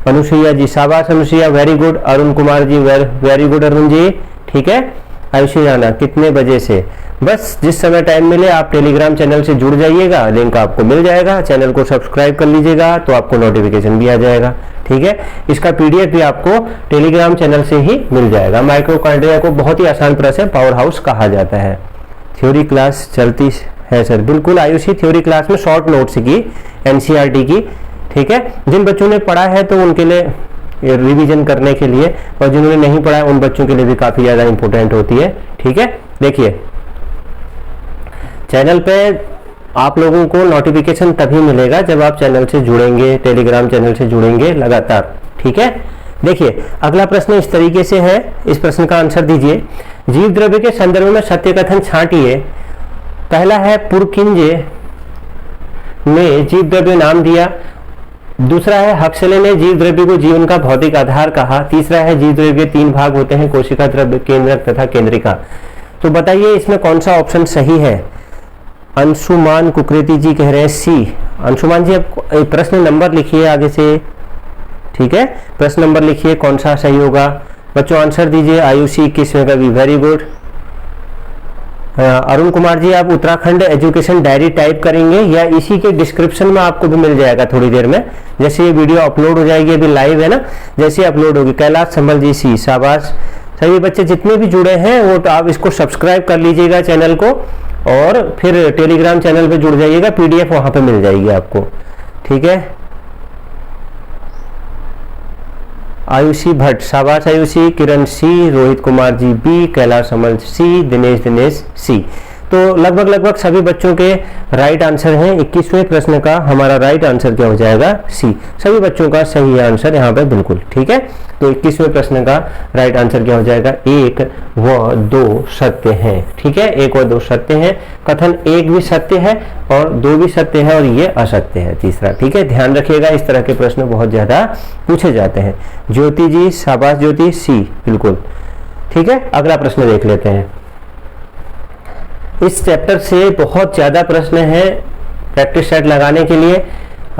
अनुसुईया जी, शाबाश Anusuiya, very good. Arun Kumar ji, very good Arun ji, ठीक है। आयुषी राणा, कितने बजे से? बस जिस समय टाइम मिले आप टेलीग्राम चैनल से जुड़ जाइएगा, लिंक आपको मिल जाएगा, चैनल को सब्सक्राइब कर लीजिएगा तो आपको नोटिफिकेशन भी आ जाएगा, ठीक है। इसका पीडीएफ भी आपको टेलीग्राम चैनल से ही मिल जाएगा। माइटोकॉन्ड्रिया को बहुत ही आसान तरह से पावर हाउस कहा जाता है। थ्योरी क्लास चलती है सर, बिल्कुल आयुषी, थ्योरी क्लास में शॉर्ट नोट्स की, एनसीईआरटी की, ठीक है। जिन बच्चों ने पढ़ा है तो उनके लिए रिवीजन करने के लिए, और जिन्होंने नहीं पढ़ा है उन बच्चों के लिए भी काफी ज्यादा इंपॉर्टेंट होती है, ठीक है। देखिए चैनल पे आप लोगों को नोटिफिकेशन तभी मिलेगा जब आप चैनल से जुड़ेंगे, टेलीग्राम चैनल से जुड़ेंगे लगातार, ठीक है। देखिए अगला प्रश्न इस तरीके से है, इस प्रश्न का आंसर दीजिए। जीव द्रव्य के संदर्भ में सत्य कथन छांटिए। पहला है, पुरकिंजे ने जीव द्रव्य नाम दिया। दूसरा है, हक्सले ने जीव द्रव्य को जीवन का भौतिक आधार कहा। तीसरा है, जीव द्रव्य के 3 भाग होते हैं, कोशिका, द्रव्य, केंद्रक तथा केंद्रिका। तो बताइए इसमें कौन सा ऑप्शन सही है? अंशुमान कुकरेती जी कह रहे हैं सी। अंशुमान जी आप प्रश्न नंबर लिखिए आगे से, ठीक है, प्रश्न नंबर लिखिए कौन सा सही होगा। बच्चों आंसर दीजिए। आयुषी 21वें का भी, वेरी गुड। अरुण कुमार जी आप उत्तराखंड एजुकेशन डायरी टाइप करेंगे या इसी के डिस्क्रिप्शन में आपको भी मिल जाएगा थोड़ी देर में, जैसे ये वीडियो अपलोड हो जाएगी, अभी लाइव है ना, जैसे अपलोड होगी। कैलाश संभल जी सी, शाबाश। सभी बच्चे जितने भी जुड़े हैं वो तो आप इसको सब्सक्राइब कर लीजिएगा चैनल को, और फिर टेलीग्राम चैनल पे जुड़ जाइएगा, पीडीएफ वहां पे मिल जाएगी आपको, ठीक है। आयुषी भट्ट, शाबाश आयुषी। किरण सी, रोहित कुमार जी बी, कैलाश अमल सी, दिनेश सी। तो लगभग सभी बच्चों के राइट आंसर हैं। 21वें प्रश्न का हमारा राइट आंसर क्या हो जाएगा? सी। सभी बच्चों का सही आंसर यहाँ पे बिल्कुल ठीक है। तो 21वें प्रश्न का राइट आंसर क्या हो जाएगा? 1 व 2 सत्य हैं। ठीक है, 1 व 2 सत्य हैं। कथन 1 भी सत्य है और 2 भी सत्य है और ये असत्य है तीसरा। ठीक है, ध्यान रखिएगा, इस तरह के प्रश्न बहुत ज्यादा पूछे जाते हैं। ज्योति जी, शाबाश ज्योति, सी बिल्कुल ठीक है। अगला प्रश्न देख लेते हैं। इस चैप्टर से बहुत ज्यादा प्रश्न है प्रैक्टिस सेट लगाने के लिए।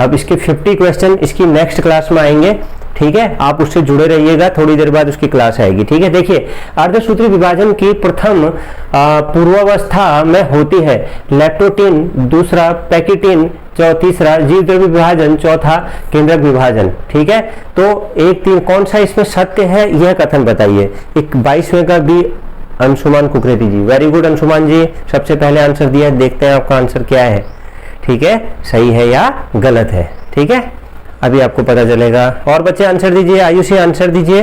अब इसके 50 क्वेश्चन इसकी नेक्स्ट क्लास में आएंगे। ठीक है, आप उससे जुड़े रहिएगा, थोड़ी देर बाद उसकी क्लास आएगी। ठीक है, देखिए अर्धसूत्री विभाजन की प्रथम पूर्वावस्था में होती है लैक्टोटिन, दूसरा पैकिटिन, तीसरा जीवद्रव्य विभाजन, चौथा केंद्रक विभाजन। ठीक है, तो 1 3 कौन सा इसमें सत्य है यह कथन बताइए। 22वें का भी अंशुमान कुकरेती जी, वेरी गुड अंशुमान जी, सबसे पहले आंसर दिया है। देखते हैं आपका आंसर क्या है। ठीक है, सही है या गलत है। ठीक है, अभी आपको पता चलेगा। और बच्चे आंसर दीजिए, आयुषी आंसर दीजिए।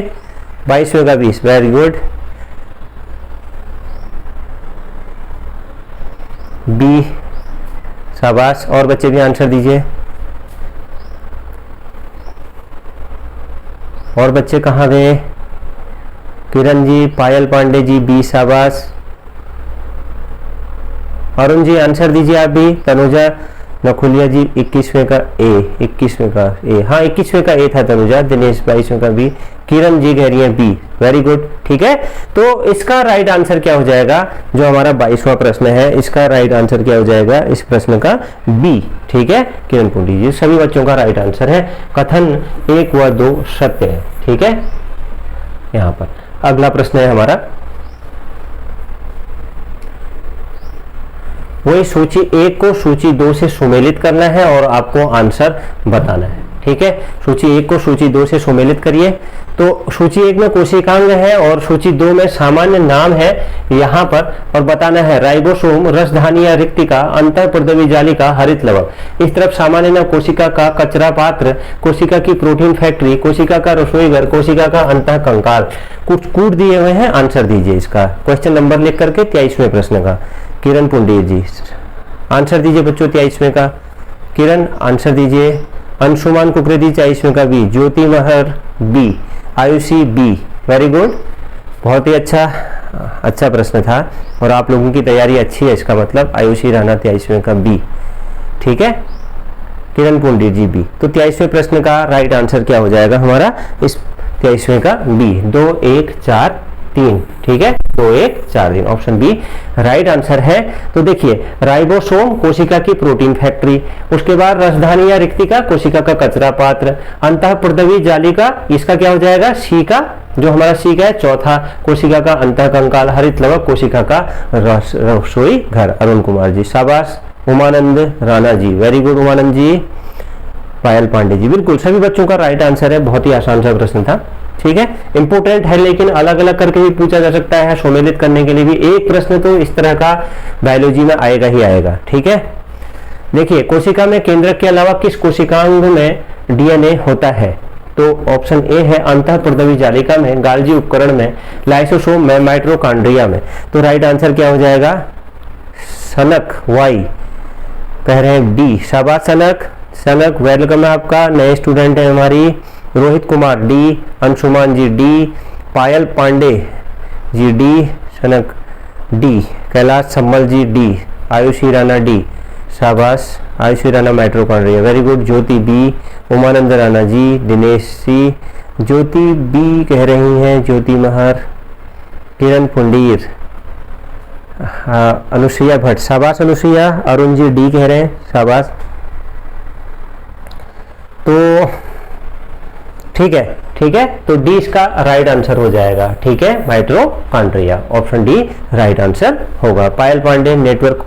22वें का 20, वेरी गुड, बी, शाबाश। और बच्चे भी आंसर दीजिए। और बच्चे कहाँ गए? किरण जी, पायल पांडे जी, बी, शाबाश। अरुण जी आंसर दीजिए आप भी। तनुजा नखुलिया जी, 21वें का ए, 21वें का ए, हाँ 21वें का ए था तनुजा। दिनेश 22वें का बी। किरण जी कह रही है बी, वेरी गुड। ठीक है, तो इसका राइट आंसर क्या हो जाएगा? जो हमारा 22वां प्रश्न है इसका राइट आंसर क्या हो जाएगा? इस प्रश्न का बी। ठीक है, किरण पुंडी जी, सभी बच्चों का राइट आंसर है। कथन 1 व 2 सत्य है। ठीक है, यहाँ पर अगला प्रश्न है हमारा, वही सूची 1 को सूची 2 से सुमेलित करना है और आपको आंसर बताना है। ठीक है, सूची 1 को सूची 2 से सुमेलित करिए। तो सूची 1 में कोशिकांग है और सूची 2 में सामान्य नाम है यहाँ पर, और बताना है राइबोसोम, रसधानी या रिक्तिका, अंतःपर्दवी जालिका, हरित लवक। इस तरफ सामान्य नाम कोशिका का कचरा पात्र, कोशिका की प्रोटीन फैक्ट्री, कोशिका का रसोई घर, कोशिका का अंतः कंकाल। कुछ कूट दिए हुए हैं, आंसर दीजिए इसका। क्वेश्चन नंबर लिख करके 23वें प्रश्न का। किरण पुंडी जी आंसर दीजिए बच्चों 23वें का। किरण आंसर दीजिए। अंशुमान कुकरेती 24वें का B. Jyoti Mahar B. Ayushi B, very good, बहुत ही अच्छा प्रश्न था और आप लोगों की तैयारी अच्छी है, इसका मतलब आयुषी राणा 23वें का बी। ठीक है, किरण पुंडी जी बी। तो 23वें प्रश्न का राइट आंसर क्या हो जाएगा हमारा? इस 23वें का बी, 2 1 4 3। ठीक है, 2 1 4 3, ऑप्शन बी राइट आंसर है। तो देखिए राइबोसोम कोशिका की प्रोटीन फैक्ट्री, उसके बाद रसधानी या रिक्तिका कोशिका का कचरा पात्र, अंतःपर्दवी जालिका इसका क्या हो जाएगा? सी का, जो हमारा सी का है। चौथा कोशिका का अंतः कंकाल, हरित लवक कोशिका का रसोई घर। अरुण कुमार जी शाबाश। उमानंद राणा जी, वेरी गुड उमानंद जी। पायल पांडे जी, बिल्कुल सभी बच्चों का राइट आंसर है। बहुत ही आसान सा प्रश्न था। ठीक है, इंपोर्टेंट है लेकिन अलग अलग करके भी पूछा जा सकता है, सम्मिलित करने के लिए भी। एक प्रश्न तो इस तरह का बायोलॉजी में आएगा ही आएगा। ठीक है, देखिए कोशिका में केंद्रक के अलावा किस कोशिकांग में डीएनए होता है? तो ऑप्शन ए है अंतःपर्दवी जालिका में, गाल्जी उपकरण में, लाइसोसोम में, माइटोकॉन्ड्रिया में। तो राइट आंसर क्या हो जाएगा? सनक, वाई कह रहे हैं डी। शाबाश सनक, सनक वेलकम है आपका, नए स्टूडेंट है हमारी। Rohit Kumar D, Anshuman ji D, Payal Pandey ji D, Sanak D, Kailash Sammal ji D, Ayushi Rana D, शाबाश Ayushi Rana mitochondria, very good. Jyoti B, Umanand Rana ji, Dinesh C, Jyoti B कह रही हैं, ज्योति महर, किरण पुंडीर, अनुसुईया भट्ट, शाबाश अनुसुईया। अरुण जी डी कह रहे हैं, शाबाश। तो ठीक है, तो डी इसका राइट आंसर हो जाएगा। ठीक है, mitochondria, option D right answer होगा। पायल पांडे, नेटवर्क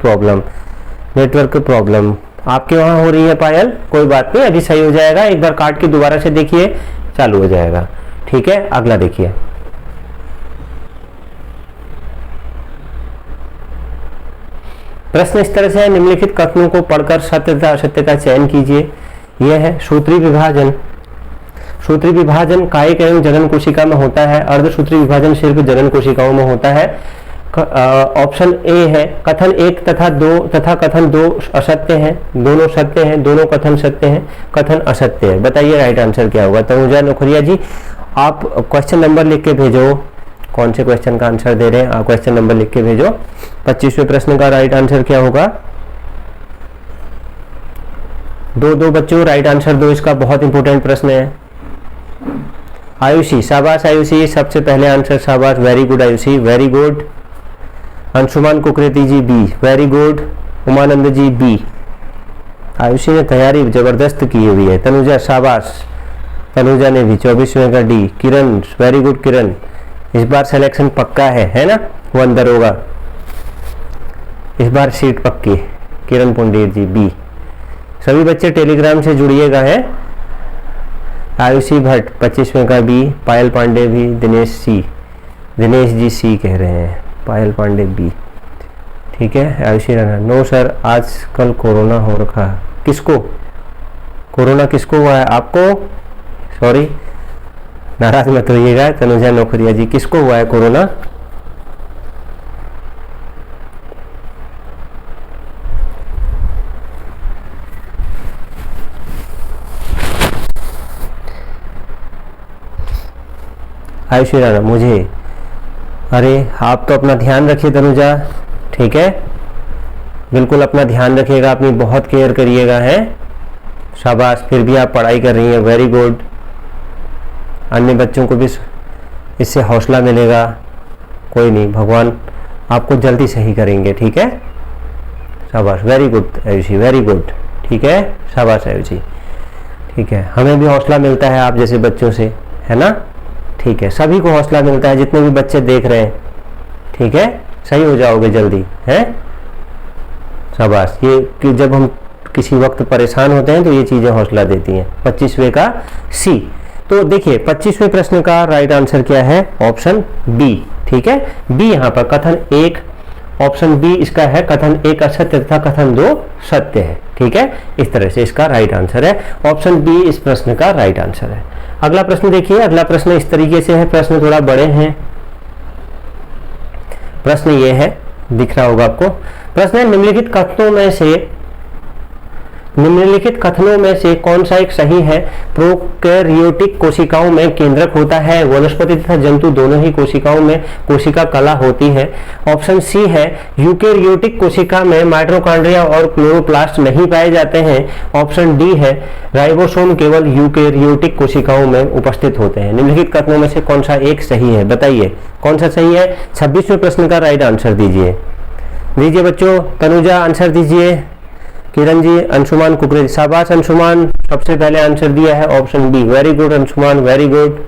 प्रॉब्लम आपके वहां हो रही है पायल, कोई बात नहीं, अभी सही हो जाएगा। एक बार काट के दोबारा से देखिए, चालू हो जाएगा। ठीक है, अगला देखिए। प्रश्न इस तरह से है, निम्नलिखित कथनों को पढ़कर सत्य तथा असत्य का चयन कीजिए। यह है सूत्री विभाजन। सूत्री विभाजन कायिक एवं जनन कोशिका में होता है। अर्धसूत्री विभाजन सिर्फ जनन कोशिकाओं में होता है। ऑप्शन ए है कथन एक तथा दो तथा कथन दो असत्य हैं, दोनों सत्य हैं, दोनों कथन सत्य हैं, कथन असत्य है। बताइए राइट आंसर क्या होगा। तनुजा नोखरिया जी आप क्वेश्चन नंबर लिख के भेजो, कौन से क्वेश्चन का आंसर दे रहे हैं आप क्वेश्चन नंबर लिख के भेजो। 25वें प्रश्न का राइट आंसर क्या होगा। दो बच्चों राइट आंसर दो, इसका बहुत इंपॉर्टेंट प्रश्न है। आयुषी, शाबाश आयुषी, सबसे पहले आंसर शाबाश, very good Ayushi, very good. Anshuman Kukreti ji B, very good. Umanand ji B. Ayushi ने तैयारी जबरदस्त की हुई है। तनुजा शाबाश, तनुजा ने भी 24वें का डी। किरण, वेरी गुड किरण, इस बार सिलेक्शन पक्का है ना, वो अंदर होगा, इस बार सीट पक्की। किरण पुंडीर जी बी। सभी बच्चे टेलीग्राम से जुड़िएगा है। आयुषी भट्ट 25वें का बी। पायल पांडे भी। दिनेश सी, दिनेश जी सी कह रहे हैं, पायल पांडे बी। ठीक है। आयुषी राणा, नो सर आजकल कोरोना हो रखा है। किसको कोरोना, किसको हुआ है आपको? सॉरी नाराज मत होइएगा। तनुजा नौकरिया जी, किसको हुआ है कोरोना? आयुषी राणा, मुझे। अरे आप तो अपना ध्यान रखिए तनुजा, ठीक है, बिल्कुल अपना ध्यान रखिएगा, अपनी बहुत केयर करिएगा है। शाबाश, फिर भी आप पढ़ाई कर रही हैं, वेरी गुड। अन्य बच्चों को भी इससे हौसला मिलेगा। कोई नहीं, भगवान आपको जल्दी सही करेंगे, ठीक है। शाबाश, very good Ayushi, very good. ठीक है, शाबाश आयुषी। ठीक है, हमें भी हौसला मिलता है आप जैसे बच्चों से, है ना। ठीक है, सभी को हौसला मिलता है जितने भी बच्चे देख रहे हैं। ठीक है, सही हो जाओगे जल्दी, है। शाबाश। ये कि जब हम किसी वक्त परेशान होते हैं तो ये चीजें हौसला देती हैं। 25वें का सी। तो देखिए 25वें प्रश्न का राइट आंसर क्या है? Option B. ठीक है, बी यहाँ पर कथन एक, ऑप्शन बी इसका है कथन एक असत्य तथा कथन दो सत्य है। ठीक है, इस तरह से इसका राइट आंसर है, ऑप्शन बी इस प्रश्न का राइट आंसर है। अगला प्रश्न देखिए, अगला प्रश्न इस तरीके से है, प्रश्न थोड़ा बड़े हैं। प्रश्न ये है, दिख रहा होगा आपको। प्रश्न है निम्नलिखित कथनों में से कौन सा एक सही है? प्रोकैरियोटिक कोशिकाओं में केंद्रक होता है, वनस्पति तथा जंतु दोनों ही कोशिकाओं में कोशिका कला होती है। ऑप्शन सी है यूकेरियोटिक कोशिका में माइटोकॉन्ड्रिया और क्लोरोप्लास्ट नहीं पाए जाते हैं। ऑप्शन डी है राइबोसोम केवल यूकेरियोटिक कोशिकाओं में उपस्थित होते हैं। निम्नलिखित कथनों में से कौन सा एक सही है? बताइए कौन सा सही है। 26वें प्रश्न का राइट आंसर दीजिए बच्चों। तनुजा आंसर दीजिए, किरण जी, अंशुमान कुकरे, शाबाश अंशुमान, सबसे पहले आंसर दिया है option B. Very good Anshuman, very good.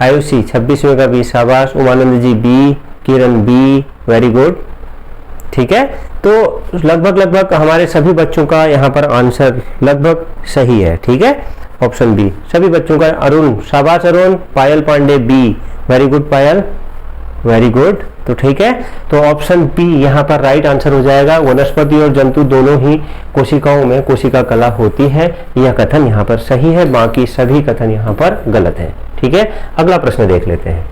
Ayushi 26वें का बी, शाबाश। Umanand ji B, Kiran B, very good. ठीक है, तो लगभग हमारे सभी बच्चों का यहाँ पर आंसर लगभग सही है। ठीक है, ऑप्शन बी सभी बच्चों का। अरुण, शाबाश अरुण। पायल पांडे बी, वेरी गुड पायल, वेरी गुड। तो ठीक है, तो ऑप्शन बी यहाँ पर राइट आंसर हो जाएगा। वनस्पति और जंतु दोनों ही कोशिकाओं में कोशिका कला होती है, यह कथन यहाँ पर सही है, बाकी सभी कथन यहाँ पर गलत है। ठीक है, अगला प्रश्न देख लेते हैं।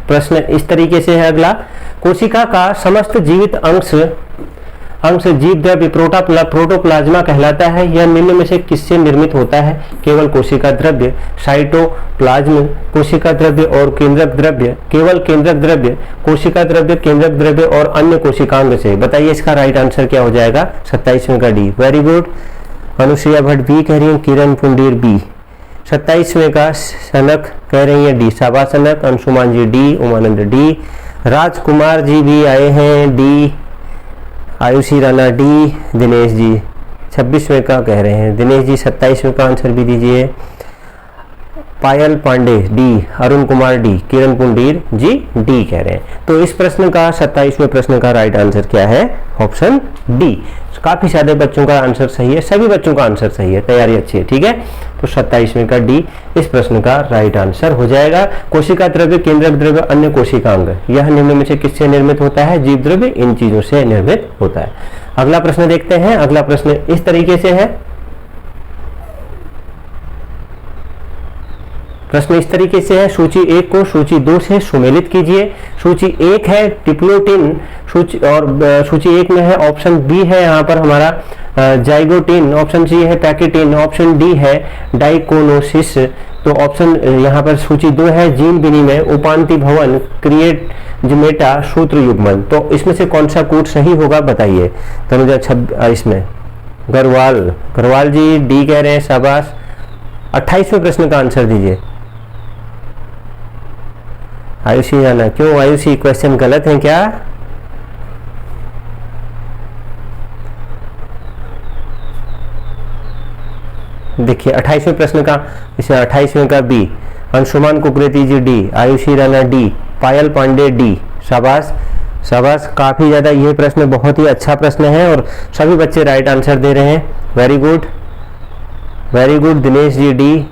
प्रश्न इस तरीके से है अगला। कोशिका का समस्त जीवित अंश जीव द्रव्य प्रोटोप्लाज्मा कहलाता है। यह निम्न में से किससे निर्मित होता है? केवल कोशिका द्रव्य, साइटोप्लाज्म, कोशिका द्रव्य और केंद्रक द्रव्य, केवल केंद्रक द्रव्य, कोशिका द्रव्य, केंद्रक द्रव्य और अन्य कोशिकांग से। बताइए इसका राइट आंसर क्या हो जाएगा? 27वें का D, very good. Anushriya Bhatt B कह रही है, किरण पुंडीर बी। 27वें का सनक कह रही है डी, शाबाश सनक। अंशुमान जी डी, उमानंद डी, राजकुमार जी भी आए हैं डी, आयुषी राणा डी, दिनेश जी 26वें का कह रहे हैं दिनेश जी। 27वें का आंसर भी दीजिए। पायल पांडे डी, अरुण कुमार डी, किरण पुंडीर जी डी कह रहे हैं। तो इस प्रश्न का 27वें प्रश्न का राइट आंसर क्या है? Option D. काफी सारे बच्चों का आंसर सही है, सभी बच्चों का आंसर सही है, तैयारी अच्छी है। ठीक है, तो 27वें का डी इस प्रश्न का राइट आंसर हो जाएगा। कोशिका द्रव्य, केंद्रक द्रव्य, अन्य कोशिकांग, यह निम्न में से किससे निर्मित होता है? जीव द्रव्य इन चीजों से निर्मित होता है। अगला प्रश्न देखते हैं। अगला प्रश्न इस तरीके से है, प्रश्न इस तरीके से है, सूची 1 को सूची 2 से सुमेलित कीजिए। सूची 1 है डिप्लोटिन, सूची 1 में है ऑप्शन बी है यहाँ पर हमारा जाइगोटिन, ऑप्शन सी है पैकेटिन, ऑप्शन डी है डाइकोनोसिस। तो ऑप्शन यहाँ पर सूची 2 है जीन विनिमय, उपांति भवन, क्रिएटमेटा, सूत्र युग्मन। तो इसमें से कौन सा कूट सही होगा बताइए। तनुजा इसमें गरवाल जी डी कह रहे हैं, शाबाश। 28वें प्रश्न का आंसर दीजिए। आयुषी जाना, क्यों आयुषी, क्वेश्चन गलत है क्या? देखिए 28वें प्रश्न का, इसे 28वें का B, Anshuman Kukreti ji D, Ayushi Rana D, Payal Pandey D. शाबाश शाबाश, काफी ज्यादा ये प्रश्न बहुत ही अच्छा प्रश्न है और सभी बच्चे राइट आंसर दे रहे हैं। Very good very good. Dinesh ji D,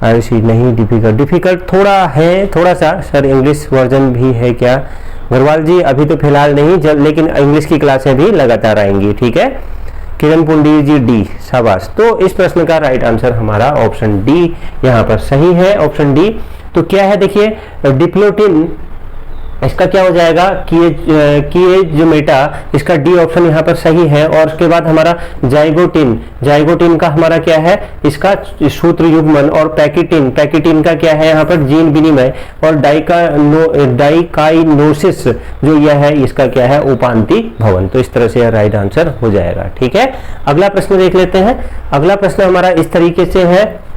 Ayushi नहीं, डिफिकल्ट थोड़ा है, थोड़ा सा सर इंग्लिश वर्जन भी है क्या? गरवाल जी अभी तो फिलहाल नहीं, लेकिन इंग्लिश की क्लासें भी लगातार आएंगी, ठीक है। किरण पुंडी जी डी, शाबाश। तो इस प्रश्न का राइट आंसर हमारा ऑप्शन डी यहाँ पर सही है, ऑप्शन डी। तो क्या है देखिए, डिप्लोटिन, इसका क्या हो जाएगा किएजमेटा, इसका डी ऑप्शन यहाँ पर सही है। और उसके बाद हमारा जाइगोटिन का हमारा क्या है, इसका सूत्र युग्मन। और पैकेटिन का क्या है यहाँ पर जीन विनिमय। और डाइकाइनोसिस जो यह है, इसका क्या है, उपांति भवन। तो इस तरह से यह राइट आंसर हो जाएगा, ठीक है। अगला प्रश्न देख लेते हैं। अगला प्रश्न हमारा इस तरीके से है,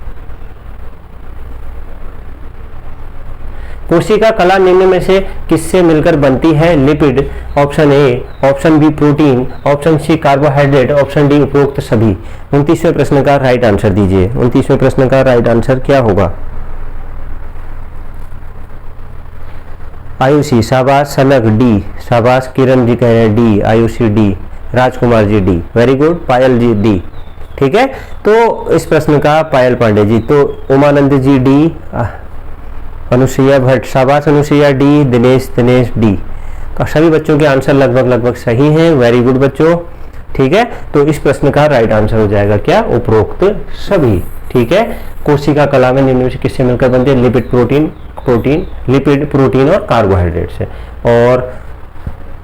कोशिका कला निम्न में से किससे मिलकर बनती है? Lipid, option A, option B protein, option C carbohydrate, option D उपरोक्त सभी। 29वें प्रश्न का राइट आंसर दीजिए। 29वें प्रश्न का राइट आंसर क्या होगा? आयुषी, शाबाश। सनक डी, शाबाश। किरण जी कह रहे हैं D, Ayushi D, Rajkumar G D, very good. पायल जी डी, ठीक है। तो इस प्रश्न का पायल पांडे जी, तो उमानंद जी डी, अनुसुईया भट्ट, शाबाश अनुसुईया डी, दिनेश डी। सभी बच्चों के आंसर लगभग सही हैं, वेरी गुड बच्चों, ठीक है। तो इस प्रश्न का राइट आंसर हो जाएगा क्या? उपरोक्त सभी, ठीक है। कोशिका कला में निम्न में से किससे मिलकर बनती है? लिपिड, प्रोटीन और कार्बोहाइड्रेट से। और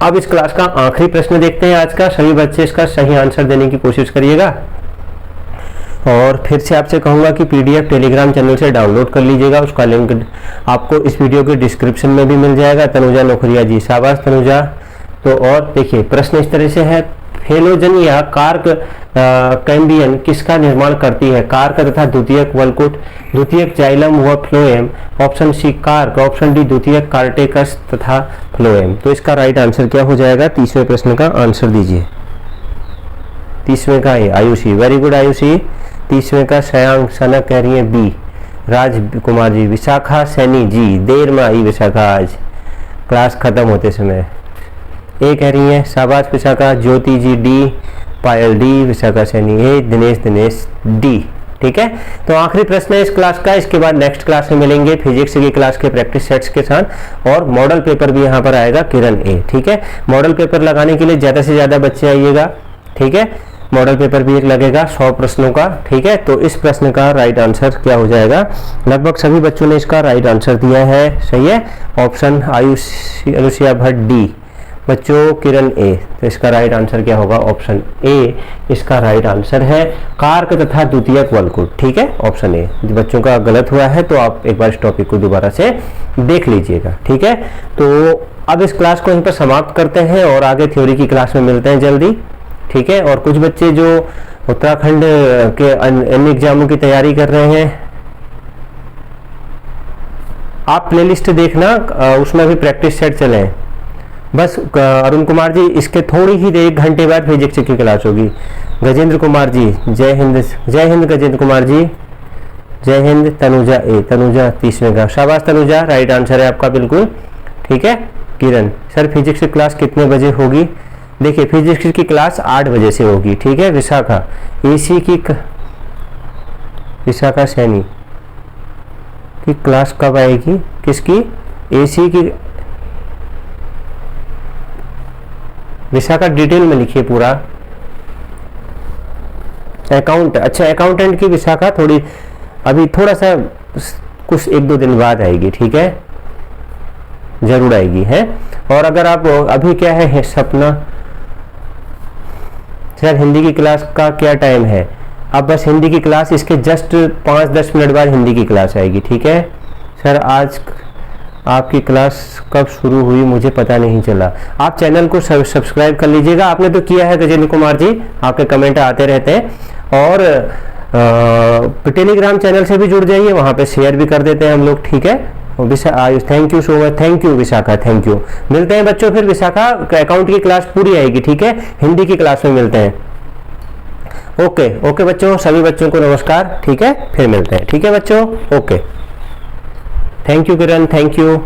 अब इस क्लास का आखिरी प्रश्न देखते हैं आज का। सभी बच्चे इसका सही आंसर देने की कोशिश करिएगा और फिर से आपसे कहूंगा कि पीडीएफ टेलीग्राम चैनल से डाउनलोड कर लीजिएगा। उसका लिंक आपको इस वीडियो के डिस्क्रिप्शन में भी मिल जाएगा। तनुजा नोखरिया जी, शाबाश तनुजा। तो और देखिए प्रश्न इस तरह से है, हेलोजन या कार्क कैम्बियन किसका निर्माण करती है? कार्क तथा द्वितीयक वल्कुट, द्वितीयक जाइलम व phloem, option C cork, option D द्वितीयक कार्टेकस तथा फ्लोएम। तो इसका राइट आंसर क्या हो जाएगा? 30वें प्रश्न का आंसर दीजिए। 30वें का है आयुषी, वेरी गुड आयुषी। 30वें का शयांक, सनक कह रही है बी, राजकुमार जी, विशाखा सैनी जी, देर में आई विशाखा आज क्लास खत्म होते समय, ए कह रही है, शाबाश विशाखा। ज्योति जी डी, पायल डी, विशाखा सैनी ए, दिनेश डी, ठीक है। तो आखिरी प्रश्न है इस क्लास का। इसके बाद नेक्स्ट क्लास में मिलेंगे फिजिक्स की क्लास के प्रैक्टिस सेट्स के साथ और मॉडल पेपर भी यहाँ पर आएगा किरण ए, ठीक है। मॉडल पेपर लगाने के लिए ज़्यादा से ज़्यादा बच्चे आइएगा, ठीक है। मॉडल पेपर भी एक लगेगा 100 प्रश्नों का, ठीक है। तो इस प्रश्न का राइट आंसर क्या हो जाएगा? लगभग सभी बच्चों ने इसका राइट आंसर दिया है, सही है। ऑप्शन अनुसुईया भट्ट डी, बच्चों किरण ए। तो इसका राइट आंसर क्या होगा? ऑप्शन ए इसका राइट आंसर है, कार्क तथा द्वितीयक वल्कुट, ठीक है। Option A. बच्चों का गलत हुआ है तो आप एक बार इस टॉपिक को दोबारा से देख लीजिएगा, ठीक है। तो अब इस क्लास को यहीं पर समाप्त करते हैं और आगे थ्योरी की क्लास में मिलते हैं जल्दी, ठीक है। और कुछ बच्चे जो उत्तराखंड के अन्य एग्जामों की तैयारी कर रहे हैं, आप प्लेलिस्ट देखना, उसमें भी प्रैक्टिस सेट चले हैं। बस अरुण कुमार जी, इसके थोड़ी ही देर 1 घंटे बाद फिजिक्स की क्लास होगी। गजेंद्र कुमार जी, जय हिंद गजेंद्र कुमार जी, जय हिंद। तनुजा ए, तनुजा 30वें का, शाबाश तनुजा, राइट आंसर है आपका बिल्कुल, ठीक है। किरण सर फिजिक्स की क्लास कितने बजे होगी? देखिए फिजिक्स की क्लास 8 बजे से होगी, ठीक है। विशाखा एसी की विशाखा सैनी की क्लास कब आएगी? किसकी? एसी की। विशाखा डिटेल में लिखिए पूरा। अकाउंट, अच्छा अकाउंटेंट की विशाखा थोड़ी अभी थोड़ा सा कुछ 1-2 दिन बाद आएगी, ठीक है, जरूर आएगी है। और अगर आप अभी क्या है सपना सर हिंदी की क्लास का क्या टाइम है? अब बस हिंदी की क्लास इसके जस्ट 5-10 मिनट बाद हिंदी की क्लास आएगी, ठीक है। सर आज आपकी क्लास कब शुरू हुई मुझे पता नहीं चला। आप चैनल को सब्सक्राइब कर लीजिएगा, आपने तो किया है गजेंद्र कुमार जी, आपके कमेंट आते रहते हैं। और टेलीग्राम चैनल से भी जुड़ जाइए, वहाँ पे शेयर भी कर देते हैं हम लोग, ठीक है। Thank you so much, thank you Vishakha, thank you. मिलते हैं बच्चों फिर, विशाखा अकाउंट की क्लास पूरी आएगी, ठीक है, हिंदी की क्लास में मिलते हैं। ओके ओके बच्चों, सभी बच्चों को नमस्कार, ठीक है, फिर मिलते हैं, ठीक है बच्चों, okay. Thank you Kiran, thank you.